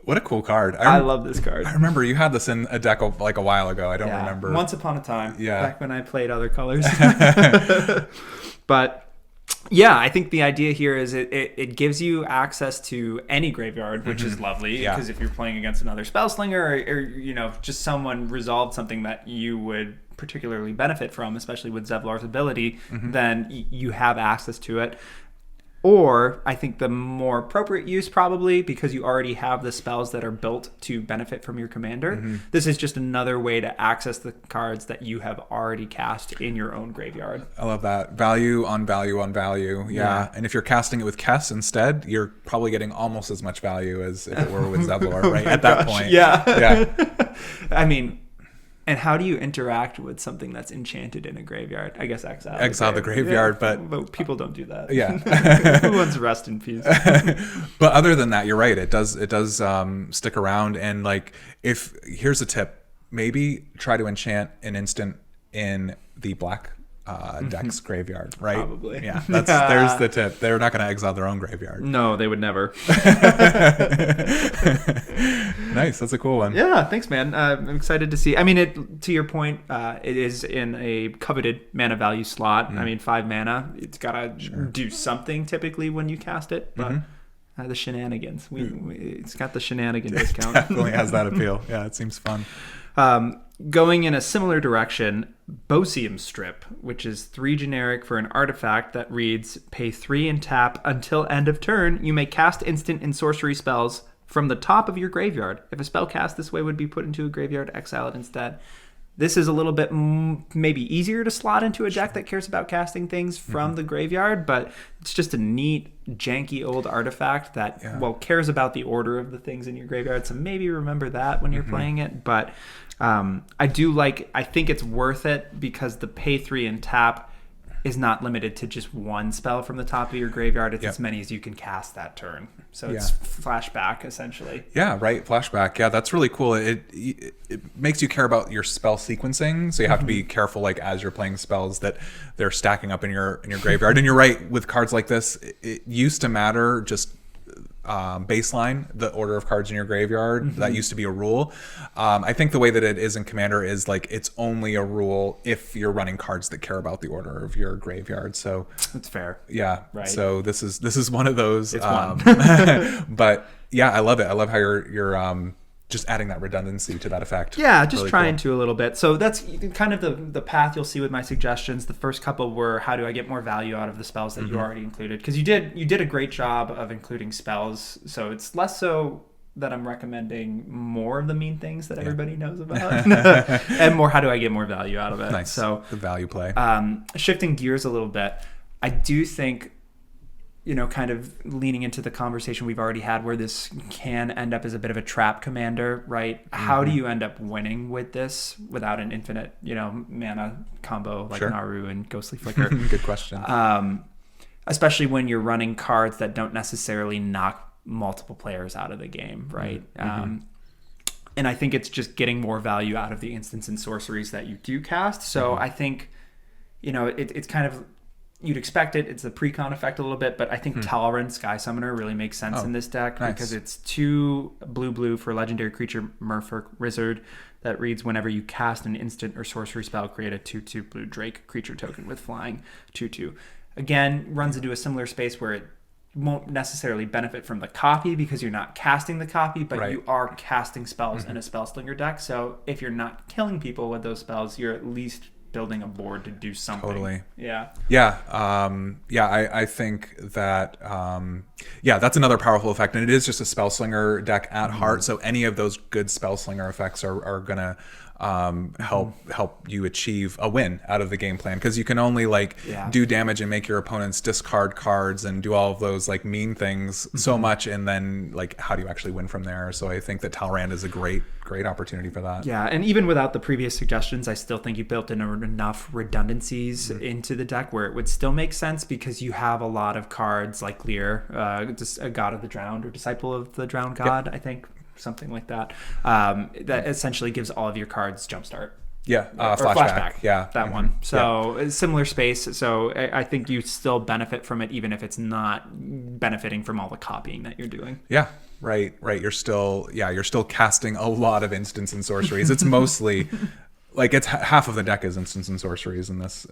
What a cool card. I love this card. I remember you had this in a deck like a while ago. I don't remember. Once upon a time. Yeah. Back when I played other colors. But yeah, I think the idea here is it gives you access to any graveyard, which is lovely. Because if you're playing against another Spellslinger or just someone resolved something that you would particularly benefit from, especially with Zevlor's ability, then you have access to it. Or I think the more appropriate use probably, because you already have the spells that are built to benefit from your commander, this is just another way to access the cards that you have already cast in your own graveyard. I love that. Value on value on value. Yeah. And if you're casting it with Kess instead, you're probably getting almost as much value as if it were with Zevlor, right? At that point. Yeah. I mean, and how do you interact with something that's enchanted in a graveyard? I guess exile the graveyard, but people don't do that. Yeah. Who wants rest in peace? But other than that, you're right. It does stick around. And here's a tip: maybe try to enchant an instant in the black deck's graveyard, right? Probably. Yeah. There's the tip. They're not going to exile their own graveyard. No, they would never. Nice. That's a cool one. Yeah, thanks, man. I'm excited to see. I mean, to your point, it is in a coveted mana value slot. I mean, 5 mana. It's got to do something typically when you cast it, but the shenanigans. It's got the shenanigan discount. Definitely has that appeal. Yeah, it seems fun. Going in a similar direction, Bosium Strip, which is 3 generic for an artifact that reads, pay 3 and tap until end of turn. You may cast instant and sorcery spells from the top of your graveyard. If a spell cast this way would be put into a graveyard, exile it instead. This is a little bit maybe easier to slot into a deck that cares about casting things from the graveyard, but it's just a neat, janky old artifact that, cares about the order of the things in your graveyard. So maybe remember that when you're playing it. But I think it's worth it because the pay 3 and tap is not limited to just one spell from the top of your graveyard. It's as many as you can cast that turn. So it's flashback, essentially. Yeah, right. Flashback. Yeah, that's really cool. It makes you care about your spell sequencing. So you have to be careful, like, as you're playing spells, that they're stacking up in your graveyard. And you're right, with cards like this, it used to matter just baseline, the order of cards in your graveyard. That used to be a rule. I think the way that it is in Commander is like it's only a rule if you're running cards that care about the order of your graveyard. So that's fair. Yeah. Right. So this is one of those. It's one. But yeah, I love it. I love how you're just adding that redundancy to that effect. Yeah, just really trying to a little bit. So that's kind of the path you'll see with my suggestions. The first couple were, how do I get more value out of the spells that you already included? Because you did a great job of including spells. So it's less so that I'm recommending more of the mean things that everybody knows about, and more, how do I get more value out of it? Nice. So the value play. Shifting gears a little bit, I do think, kind of leaning into the conversation we've already had where this can end up as a bit of a trap commander, right? How do you end up winning with this without an infinite, mana combo like Naru and Ghostly Flicker? Good question. Especially when you're running cards that don't necessarily knock multiple players out of the game, right? And I think it's just getting more value out of the instants and sorceries that you do cast. So I think, it's kind of, you'd expect it. It's the precon effect a little bit, but I think Talrand Sky Summoner really makes sense in this deck because it's 2 blue for legendary creature Merfolk Wizard that reads, whenever you cast an instant or sorcery spell, create a 2/2 blue Drake creature token with flying 2/2. Again, runs into a similar space where it won't necessarily benefit from the copy because you're not casting the copy, but you are casting spells in a Spellslinger deck. So if you're not killing people with those spells, you're at least building a board to do something. Totally. Yeah. I think that that's another powerful effect, and it is just a Spellslinger deck at heart. So any of those good Spellslinger effects are gonna help you achieve a win out of the game plan, because you can only do damage and make your opponents discard cards and do all of those mean things so much, and then how do you actually win from there? So I think that Talrand is a great opportunity for that. Yeah, and even without the previous suggestions, I still think you built in enough redundancies into the deck where it would still make sense, because you have a lot of cards like Lear, just a God of the Drowned or Disciple of the Drowned God, I think. Something like that. That essentially gives all of your cards jumpstart. Yeah, or flashback. Yeah, that one. So similar space. So I think you still benefit from it, even if it's not benefiting from all the copying that you're doing. Yeah, right. You're still casting a lot of instants and sorceries. It's mostly it's half of the deck is instants and sorceries in this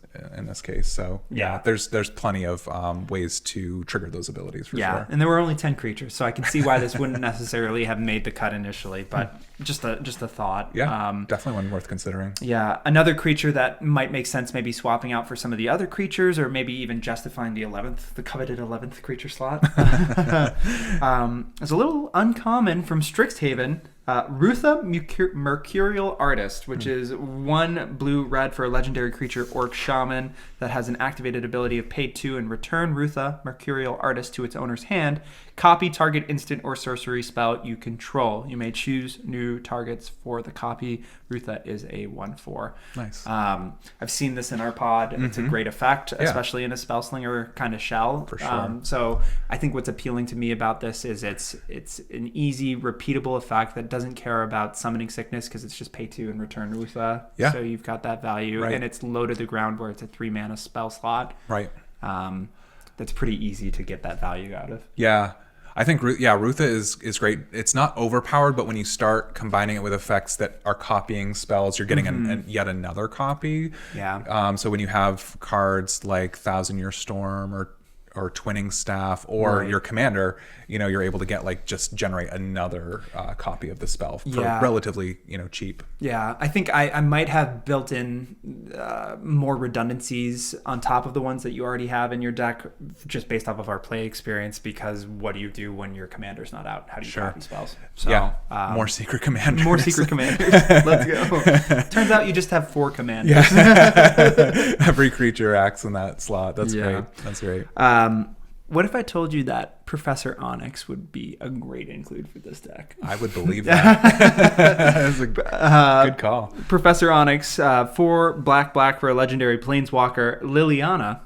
case. So there's plenty of ways to trigger those abilities for sure. And there were only 10 creatures, so I can see why this wouldn't necessarily have made the cut initially, but just a thought. Yeah, definitely one worth considering. Yeah, another creature that might make sense, maybe swapping out for some of the other creatures, or maybe even justifying the coveted 11th creature slot. It's a little uncommon from Strixhaven. Rutha Mercurial Artist, which is 1 blue-red for a legendary creature Orc Shaman that has an activated ability of pay 2 and return Rutha Mercurial Artist to its owner's hand. Copy target instant or sorcery spell you control. You may choose new targets for the copy. Rutha is a 1/4. Nice. I've seen this in our pod. It's a great effect, especially in a Spellslinger kind of shell. For sure. So I think what's appealing to me about this is it's an easy, repeatable effect that doesn't care about summoning sickness, because it's just pay 2 and return Rutha. Yeah. So you've got that value, and it's low to the ground where it's a 3 mana spell slot. Right. That's pretty easy to get that value out of. Yeah. I think Rutha is great. It's not overpowered, but when you start combining it with effects that are copying spells, you're getting yet another copy. Yeah. So when you have cards like Thousand Year Storm or Twinning Staff or your commander, you're able to get just generate another copy of the spell for relatively cheap. Yeah, I think I might have built in more redundancies on top of the ones that you already have in your deck, just based off of our play experience. Because what do you do when your commander's not out? How do you copy spells? So, more secret commanders. More secret commanders. Let's go. Turns out you just have 4 commanders. Yeah. Every creature acts in that slot. That's great. That's great. What if I told you that Professor Onyx would be a great include for this deck? I would believe that. That's a good call. Professor Onyx, 4 black for a legendary planeswalker, Liliana.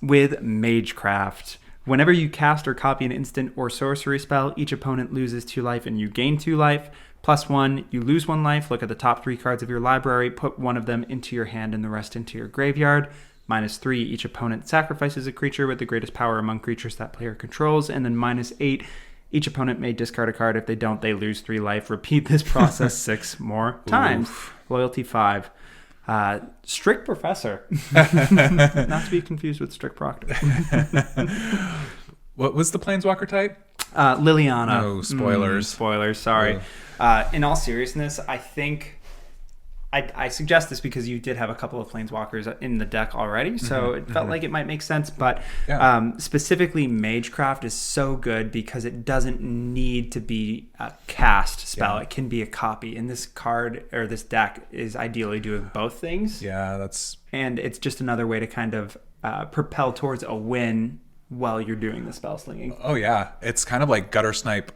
With Magecraft. Whenever you cast or copy an instant or sorcery spell, each opponent loses 2 life and you gain 2 life. +1, you lose 1 life. Look at the top 3 cards of your library. Put 1 of them into your hand and the rest into your graveyard. -3, each opponent sacrifices a creature with the greatest power among creatures that player controls. And then -8, each opponent may discard a card. If they don't, they lose 3 life. Repeat this process 6 more times. Oof. Loyalty 5. Strict Professor. Not to be confused with Strict Proctor. What was the Planeswalker type? Liliana. No, spoilers. Spoilers, sorry. In all seriousness, I think... I suggest this because you did have a couple of Planeswalkers in the deck already, so it felt like it might make sense. But specifically, Magecraft is so good because it doesn't need to be a cast spell. It can be a copy. And this card, or this deck, is ideally doing both things. Yeah, And it's just another way to kind of propel towards a win while you're doing the spell slinging. Oh, yeah. It's kind of like Gutter Snipe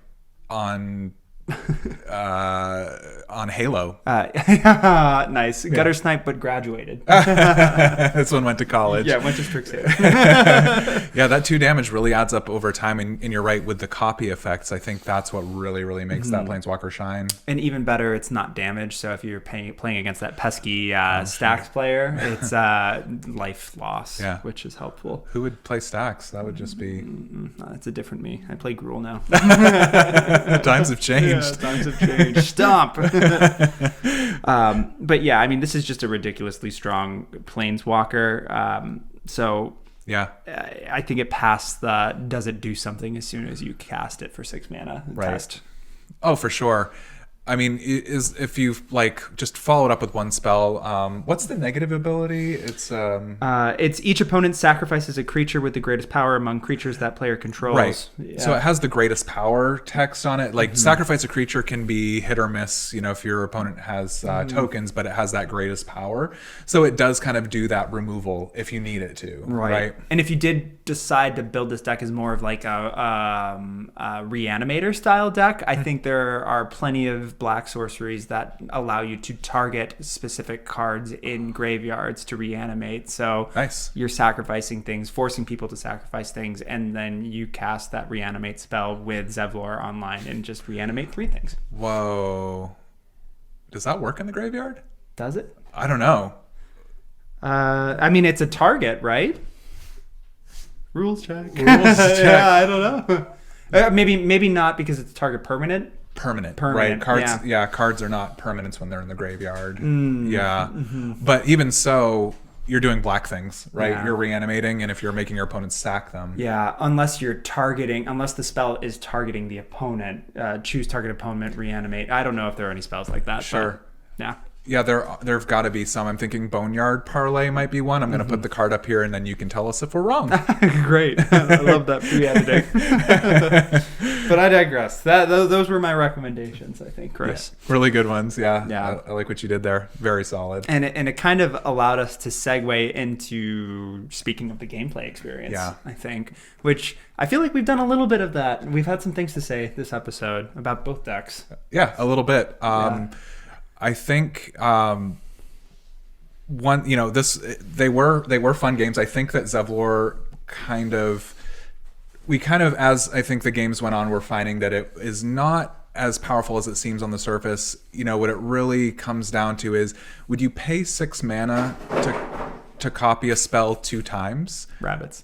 on Halo. Nice. Gutter Snipe, but graduated. This one went to college. Yeah, went to Strixhaven. Yeah, that 2 damage really adds up over time, and you're right, with the copy effects, I think that's what really makes that Planeswalker shine. And even better, it's not damage, so if you're playing against that pesky Stacks player, it's life loss, which is helpful. Who would play Stacks? That would just be... That's a different me. I play Gruul now. Times have changed. Yeah, times have changed. Stomp. But yeah, I mean, this is just a ridiculously strong Planeswalker. So yeah, I think it passed the does it do something as soon as you cast it for 6 mana test. Oh, for sure. I mean, if you just follow it up with 1 spell, what's the negative ability? It's each opponent sacrifices a creature with the greatest power among creatures that player controls. Right. Yeah. So it has the greatest power text on it. Sacrifice a creature can be hit or miss, if your opponent has tokens, but it has that greatest power. So it does kind of do that removal if you need it to. Right. And if you did decide to build this deck as more of like a Reanimator style deck, I think there are plenty of black sorceries that allow you to target specific cards in graveyards to reanimate. So nice. You're sacrificing things, forcing people to sacrifice things, and then you cast that reanimate spell with Zevlor online and just reanimate 3 things. Whoa. Does that work in the graveyard? Does it? I don't know. I mean, it's a target, right? Rules check. Yeah, I don't know. Maybe not because it's target permanent. Permanent, right? Cards, cards are not permanents when they're in the graveyard. But even so, you're doing black things, right? Yeah. You're reanimating, and if you're making your opponent sack them, unless the spell is targeting the opponent, choose target opponent, reanimate. I don't know if there are any spells like that. Sure. But, yeah, there've got to be some. I'm thinking Boneyard Parlay might be one. I'm going to put the card up here, and then you can tell us if we're wrong. Great. I love that pre-editing. But I digress. Those were my recommendations, I think, Chris. Yeah, really good ones. Yeah. I like what you did there. Very solid. And it kind of allowed us to segue into speaking of the gameplay experience, I think, which I feel like we've done a little bit of that. We've had some things to say this episode about both decks. Yeah, a little bit. I think they were fun games. I think that Zevlor as I think the games went on, we're finding that it is not as powerful as it seems on the surface. What it really comes down to is, would you pay 6 mana to copy a spell 2 times? Rabbits.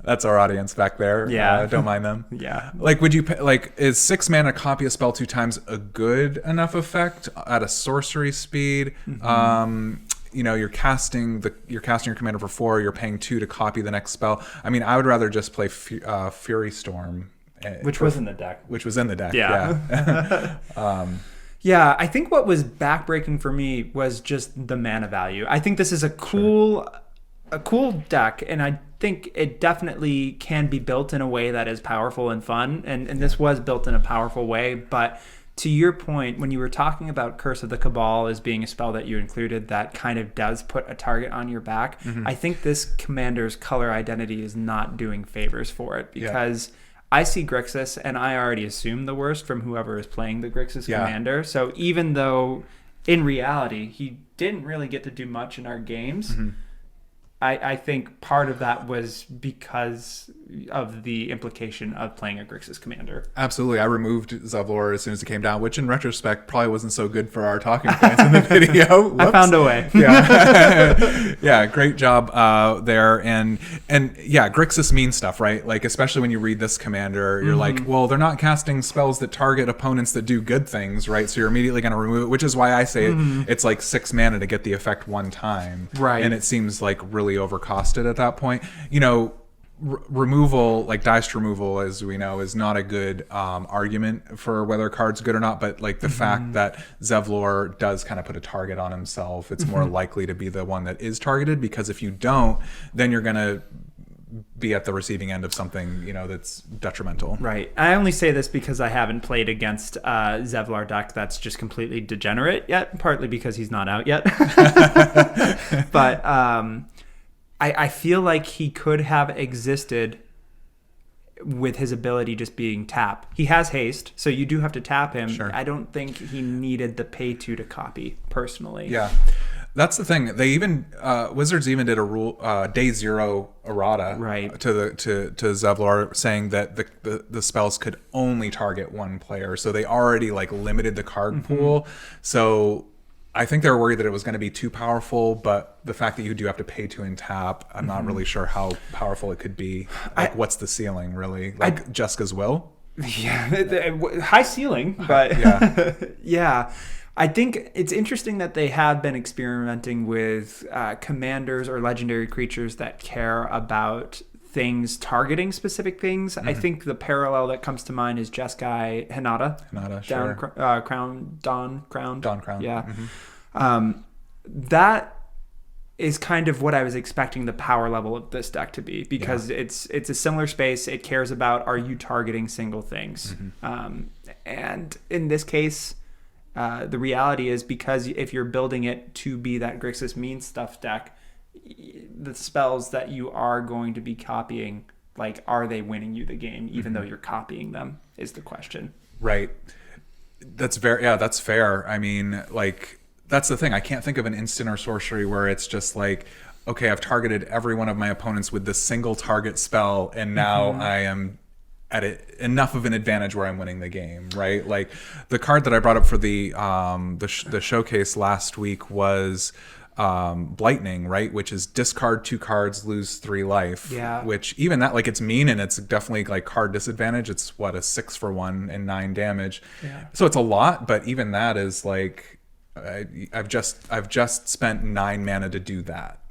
That's our audience back there. Yeah. Don't mind them. Yeah. Like, would you like, is 6 mana copy a spell 2 times a good enough effect at a sorcery speed? You know, you're casting your commander for 4. You're paying 2 to copy the next spell. I mean, I would rather just play Fury Storm, Which was in the deck. Which was in the deck. Yeah. Yeah. Yeah, I think what was backbreaking for me was just the mana value. I think this is a cool deck, and I think it definitely can be built in a way that is powerful and fun, and this was built in a powerful way. But to your point, when you were talking about Curse of the Cabal as being a spell that you included that kind of does put a target on your back, I think this commander's color identity is not doing favors for it, because I see Grixis, and I already assume the worst from whoever is playing the Grixis commander. So even though in reality he didn't really get to do much in our games, I think part of that was because of the implication of playing a Grixis commander. Absolutely. I removed Zevlor as soon as it came down, which in retrospect probably wasn't so good for our talking points in the video. I found a way. Yeah. Yeah, great job there. And yeah, Grixis means stuff, right? Like, especially when you read this commander, you're like, well, they're not casting spells that target opponents that do good things, right? So you're immediately going to remove it, which is why I say it's like 6 mana to get the effect one time. Right. And it seems like really overcosted at that point. You know, removal, like dice removal, as we know, is not a good argument for whether a card's good or not, but like the fact that Zevlor does kind of put a target on himself, it's more likely to be the one that is targeted, because if you don't, then you're going to be at the receiving end of something, you know, that's detrimental. Right. I only say this because I haven't played against Zevlor deck that's just completely degenerate yet, partly because he's not out yet. But I feel like he could have existed with his ability just being tap. He has haste, so you do have to tap him. Sure. I don't think he needed the pay 2 to copy, personally. Yeah. That's the thing. They even Wizards even did a rule day 0 errata to Zevlor, saying that the spells could only target one player. So they already like limited the card pool. So I think they were worried that it was going to be too powerful, but the fact that you do have to pay to tap, I'm not really sure how powerful it could be. Like, what's the ceiling, really? Like Jessica's Will? Yeah, high ceiling, but yeah. I think it's interesting that they have been experimenting with commanders or legendary creatures that care about things targeting specific things. I think the parallel that comes to mind is Jeskai Hinata. Sure. Dawn Crown. Yeah. That is kind of what I was expecting the power level of this deck to be, because it's a similar space. It cares about, are you targeting single things? And in this case, the reality is, because if you're building it to be that Grixis mean stuff deck, the spells that you are going to be copying, like, are they winning you the game even though you're copying them, is the question. Right. That's fair. I mean, like, that's the thing. I can't think of an instant or sorcery where it's just like, okay, I've targeted every one of my opponents with this single target spell, and now I am at enough of an advantage where I'm winning the game, right? Like, the card that I brought up for the showcase last week was Blightning, right? Which is discard 2 cards, lose 3 life. Yeah. Which, even that, like, it's mean, and it's definitely like card disadvantage. It's what, a 6 for 1 and 9 damage. Yeah. So it's a lot, but even that is like, I've just spent 9 mana to do that.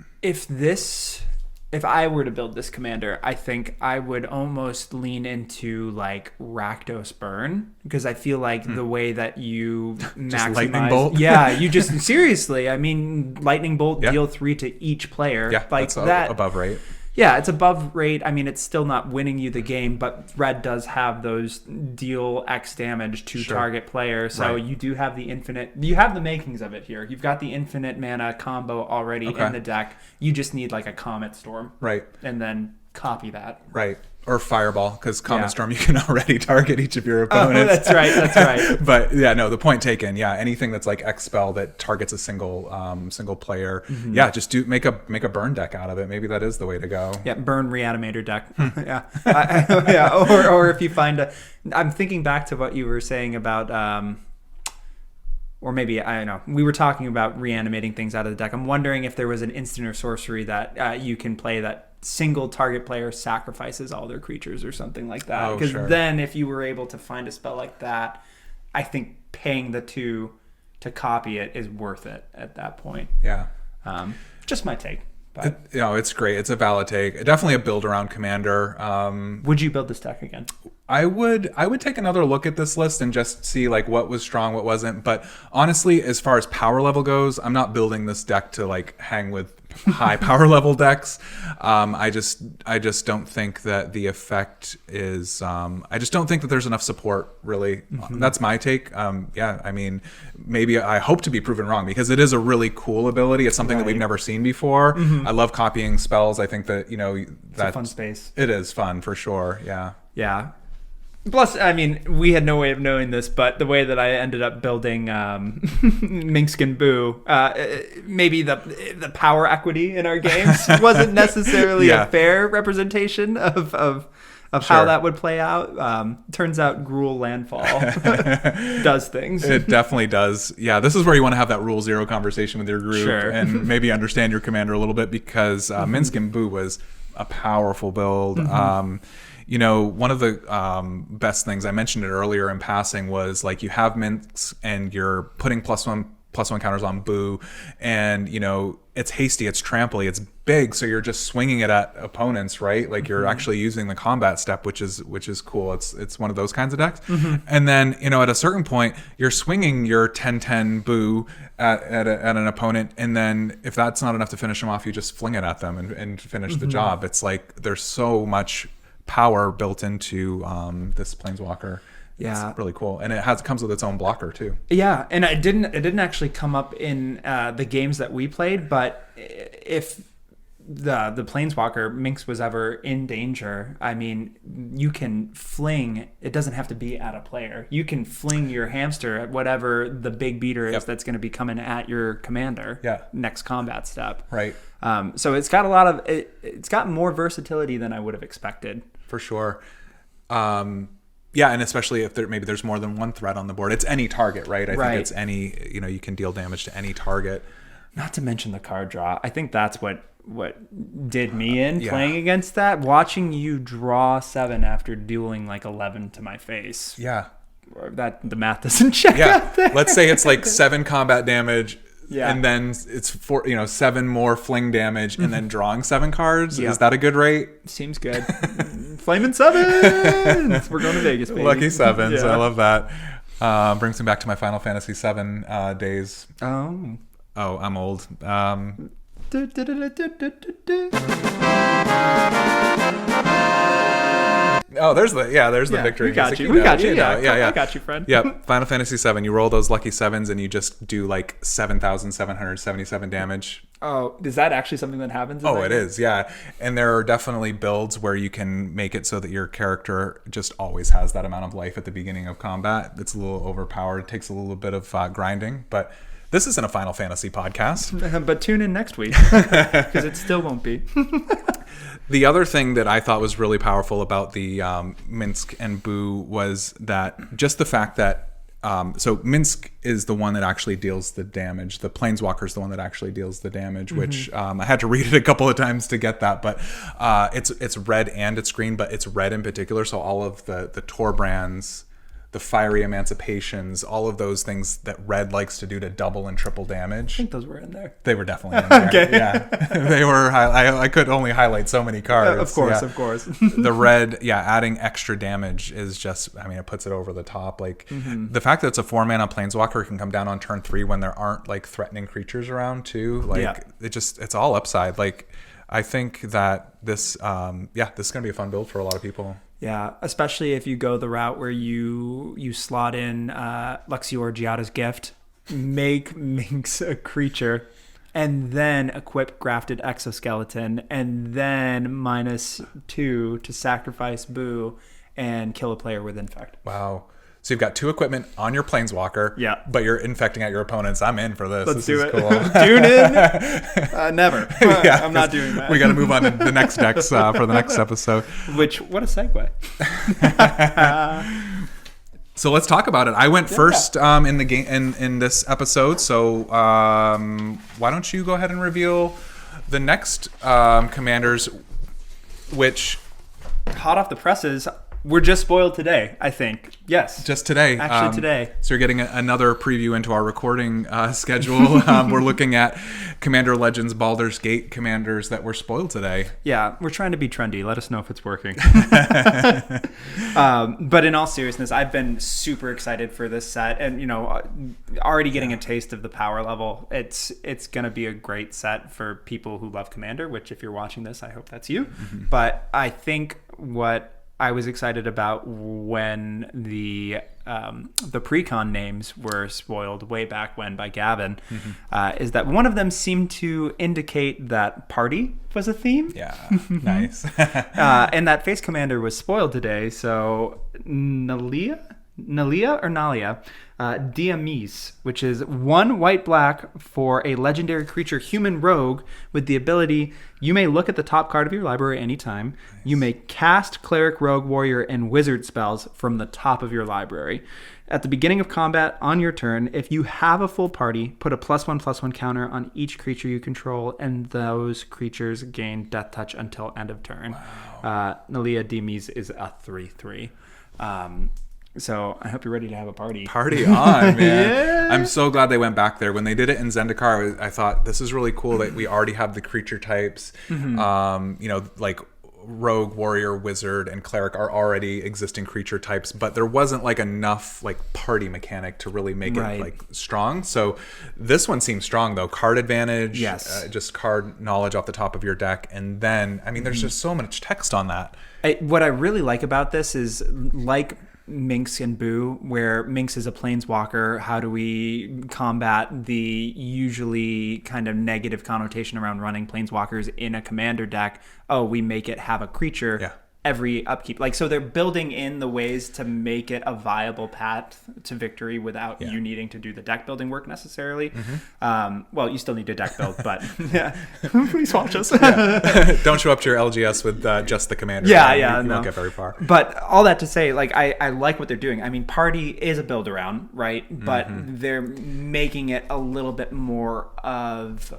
If I were to build this commander, I think I would almost lean into like Rakdos Burn, because I feel like the way that you maximize, Lightning Bolt. Yeah, you just seriously. I mean, Lightning Bolt, deal 3 to each player. Yeah, like that's above rate. Yeah, it's above rate. I mean, it's still not winning you the game, but red does have those deal X damage to target player. So you do have the infinite. You have the makings of it here. You've got the infinite mana combo already in the deck. You just need like a Comet Storm. Right. And then copy that. Right. Or Fireball, because Comet Storm, you can already target each of your opponents. That's right. But yeah, no, the point taken. Yeah, anything that's like X spell that targets a single player. Yeah, just make a burn deck out of it. Maybe that is the way to go. Yeah, burn Reanimator deck. Yeah. Or if you find I'm thinking back to what you were saying about, or maybe, I don't know, we were talking about reanimating things out of the deck. I'm wondering if there was an instant or sorcery that you can play that single target player sacrifices all their creatures or something like that. Oh, Because sure. then if you were able to find a spell like that, I think paying the 2 to copy it is worth it at that point. Yeah. Just my take. But It's great. It's a valid take. Definitely a build around commander. would you build this deck again? I would take another look at this list and just see like what was strong, what wasn't. But honestly, as far as power level goes, I'm not building this deck to like hang with high power level decks. I just don't think that the effect is. I just don't think that there's enough support. Really, that's my take. I mean, maybe I hope to be proven wrong because it is a really cool ability. It's something that we've never seen before. I love copying spells. I think that It's a fun space. It is fun for sure. Yeah. Yeah. Plus, I mean, we had no way of knowing this, but the way that I ended up building Minsc Boo, maybe the power equity in our games wasn't necessarily a fair representation of how that would play out. Turns out Gruul Landfall does things. It definitely does. Yeah, this is where you want to have that rule 0 conversation with your group and maybe understand your commander a little bit because Minsc Boo was a powerful build. One of the best things, I mentioned it earlier in passing, was like you have Minsc and you're putting +1/+1 counters on Boo, and it's hasty, it's tramply, it's big, so you're just swinging it at opponents, right? Like you're actually using the combat step, which is cool. It's one of those kinds of decks. And then at a certain point, you're swinging your 10/10 Boo at an opponent, and then if that's not enough to finish them off, you just fling it at them and finish the job. It's like there's so much power built into this Planeswalker. Yeah, it's really cool, and it comes with its own blocker too. Yeah, and it didn't actually come up in the games that we played, but if the Planeswalker Minsc was ever in danger, I mean, you can fling. It doesn't have to be at a player. You can fling your hamster at whatever the big beater is that's going to be coming at your commander. Yeah. Next combat step. Right. So it's got a lot of it's got more versatility than I would have expected. For sure. Yeah, and especially if there's more than one threat on the board. It's any target, right? I think it's any, you can deal damage to any target. Not to mention the card draw. I think that's what did me in playing against that. Watching you draw 7 after dueling like 11 to my face. Yeah. That the math doesn't check out there. Let's say it's like 7 combat damage. Yeah. And then it's 7 more fling damage and then drawing 7 cards. Is that a good rate? Seems good. Flaming 7s. We're going to Vegas, baby. Lucky 7s. I love that. Brings me back to my Final Fantasy 7 days. Oh, I'm old. Oh, there's the victory. We got you. I got you, friend. Yep. Final Fantasy 7. You roll those lucky 7s and you just do like 7,777 damage. Oh, is that actually something that happens? Oh, it is. Yeah. And there are definitely builds where you can make it so that your character just always has that amount of life at the beginning of combat. It's a little overpowered. It takes a little bit of grinding, but this isn't a Final Fantasy podcast. But tune in next week because it still won't be. The other thing that I thought was really powerful about the Minsc Boo was that just the fact that so Minsc is the one that actually deals the damage. The Planeswalker is the one that actually deals the damage, which I had to read it a couple of times to get that. But it's red and it's green, but it's red in particular. So all of the Torbrands, the Fiery Emancipations, all of those things that red likes to do to double and triple damage. I think those were in there. They were definitely in there. Okay. Yeah. They were. I could only highlight so many cards. Of course. The red, adding extra damage is just, it puts it over the top. Like the fact that it's a 4-mana Planeswalker can come down on turn 3 when there aren't like threatening creatures around too. Like it's all upside. Like I think that this is going to be a fun build for a lot of people. Yeah, especially if you go the route where you slot in Luxior Giada's Gift, make Minsc a creature, and then equip Grafted Exoskeleton, and then -2 to sacrifice Boo and kill a player with Infect. Wow. So you've got 2 equipment on your Planeswalker, but you're infecting at your opponents. I'm in for this. Let's do it. Cool. Tune in. Never. I'm not doing that. We got to move on to the next decks for the next episode. What a segue. So let's talk about it. I went first in the game in this episode. So why don't you go ahead and reveal the next commanders? which hot off the presses, we're just spoiled today, I think. Yes. just today. Actually, today. So you're getting another preview into our recording schedule. We're looking at Commander Legends Baldur's Gate commanders that were spoiled today. Yeah, we're trying to be trendy. Let us know if it's working. But in all seriousness, I've been super excited for this set, and already getting a taste of the power level. It's going to be a great set for people who love Commander, which if you're watching this, I hope that's you. Mm-hmm. But I think what I was excited about when the pre-con names were spoiled way back when by Gavin, is that one of them seemed to indicate that party was a theme. Yeah, nice. And that face commander was spoiled today. So Nalia Diamise, which is 1 white-black for a legendary creature human rogue with the ability, you may look at the top card of your library anytime. Nice. You may cast cleric, rogue, warrior, and wizard spells from the top of your library. At the beginning of combat on your turn, if you have a full party, put a +1/+1 counter on each creature you control, and those creatures gain death touch until end of turn. Wow. Nalia Diamise is a 3/3. So I hope you're ready to have a party. Party on, man. Yeah. I'm so glad they went back there. When they did it in Zendikar, I thought this is really cool that we already have the creature types. Like rogue, warrior, wizard, and cleric are already existing creature types, but there wasn't like enough like party mechanic to really make it like strong. So this one seems strong though. Card advantage, yes, just card knowledge off the top of your deck, and then there's just so much text on that. What I really like about this is like Minsc and Boo, where Minsc is a planeswalker. How do we combat the usually kind of negative connotation around running planeswalkers in a commander deck? Oh, we make it have a creature every upkeep. Like, so they're building in the ways to make it a viable path to victory without you needing to do the deck building work necessarily. Well, you still need to deck build, but please watch us. Don't show up to your LGS with just the commander. You won't get very far. But all that to say, like, I like what they're doing. I mean, party is a build around, right? But they're making it a little bit more of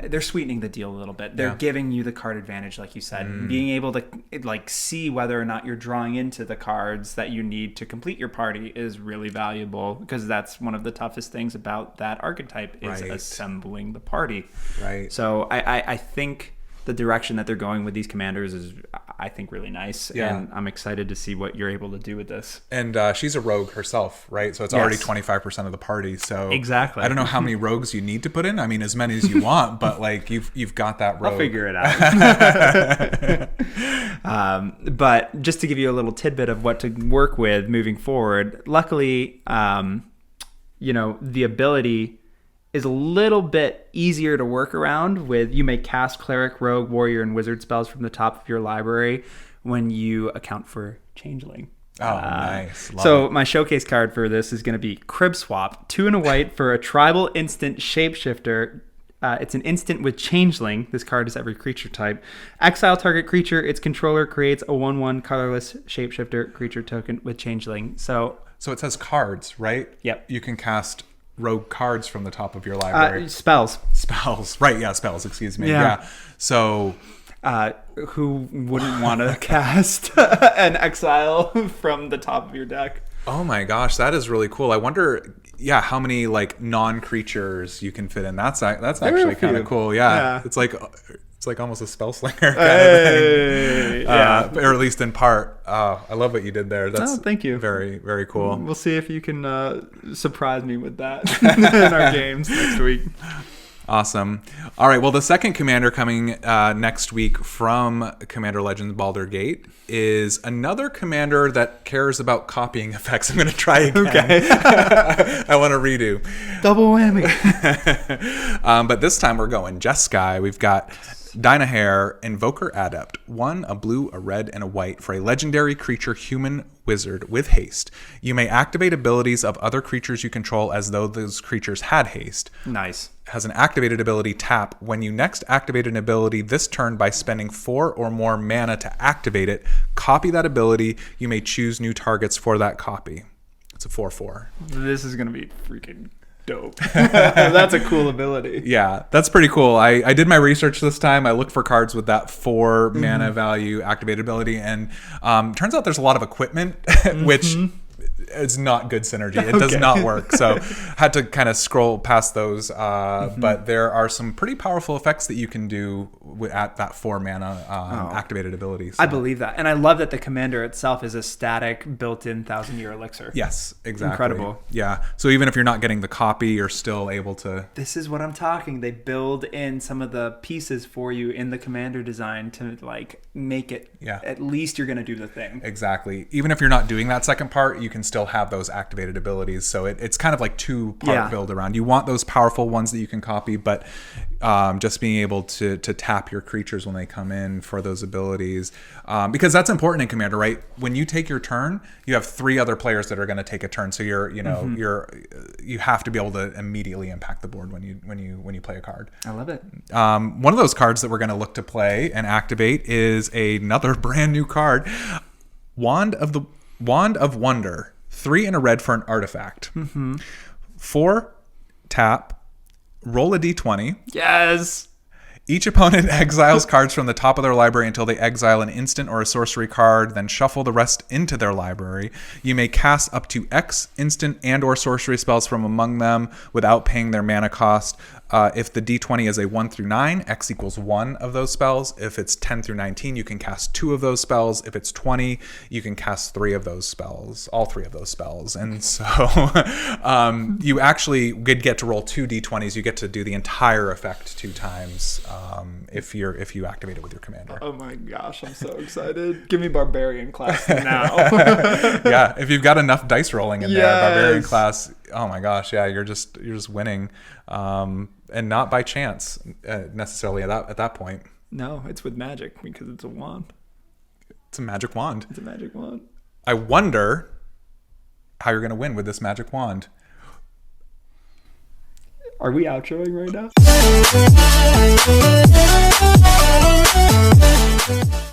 they're sweetening the deal a little bit. They're giving you the card advantage, like you said, being able to like see whether or not you're drawing into the cards that you need to complete your party is really valuable, because that's one of the toughest things about that archetype is assembling the party. Right. So I think the direction that they're going with these commanders is, I think, really nice. Yeah. And I'm excited to see what you're able to do with this. And she's a rogue herself, right? So it's already 25% of the party. So exactly. I don't know how many rogues you need to put in. I mean, as many as you want, but like you've got that rogue. I'll figure it out. But just to give you a little tidbit of what to work with moving forward, luckily, the ability is a little bit easier to work around with. You may cast cleric, rogue, warrior, and wizard spells from the top of your library when you account for changeling. Oh, nice. So my showcase card for this is going to be Crib Swap, 2 and a white for a tribal instant shapeshifter. It's an instant with changeling. This card is every creature type. Exile target creature. Its controller creates a 1/1 colorless shapeshifter creature token with changeling. So it says cards, right? Yep. You can cast rogue cards from the top of your library. Spells. Right, yeah, spells, excuse me. Yeah. So who wouldn't want to cast an exile from the top of your deck? Oh my gosh, that is really cool. I wonder how many like non-creatures you can fit in. That's actually kind of cool. Yeah. It's like almost a spell slinger kind of thing. Or at least in part. I love what you did there. That's thank you. Very, very cool. We'll see if you can surprise me with that in our games next week. Awesome. All right. Well, the second commander coming next week from Commander Legends Baldur's Gate is another commander that cares about copying effects. I'm going to try again. Okay. I want to redo. Double whammy. But this time we're going Jeskai. We've got Dynahair, Invoker Adept. 1, a blue, a red, and a white for a legendary creature human wizard with haste. You may activate abilities of other creatures you control as though those creatures had haste. Nice. Has an activated ability tap. When you next activate an ability this turn by spending 4 or more mana to activate it, copy that ability. You may choose new targets for that copy. It's a 4/4. This is going to be freaking Dope. That's a cool ability. Yeah, that's pretty cool. I did my research this time. I looked for cards with that 4 mana value activated ability, and turns out there's a lot of equipment, which is not good synergy. It does not work. So had to kind of scroll past those. But there are some pretty powerful effects that you can do at that 4 mana activated ability. So. I believe that. And I love that the commander itself is a static built-in 1,000-year elixir. Yes, exactly. Incredible. Yeah. So even if you're not getting the copy, you're still able to... This is what I'm talking. They build in some of the pieces for you in the commander design to like make it at least you're going to do the thing. Exactly. Even if you're not doing that second part, you can still have those activated abilities. So it's kind of like 2-part build around. You want those powerful ones that you can copy, but just being able to tap your creatures when they come in for those abilities. Because that's important in Commander, right? When you take your turn, you have 3 other players that are going to take a turn. So you have to be able to immediately impact the board when you play a card. I love it. One of those cards that we're going to look to play and activate is another brand new card, Wand of Wonder. 3 and a red for an artifact. 4 tap, roll a d20. Yes. Each opponent exiles cards from the top of their library until they exile an instant or a sorcery card, then shuffle the rest into their library. You may cast up to X instant and or sorcery spells from among them without paying their mana cost. If the d20 is a 1 through 9, X equals 1 of those spells. If it's 10 through 19, you can cast 2 of those spells. If it's 20, you can cast 3 of those spells, all 3 of those spells. And so you actually would get to roll 2 d20s. You get to do the entire effect 2 times if you activate it with your commander. Oh my gosh, I'm so excited. Give me Barbarian class now. Yeah, if you've got enough dice rolling in there, Barbarian class, oh my gosh, yeah, you're just winning. And not by chance necessarily at that point. No, it's with magic because it's a wand. It's a magic wand. It's a magic wand. I wonder how you're going to win with this magic wand. Are we outroing right now?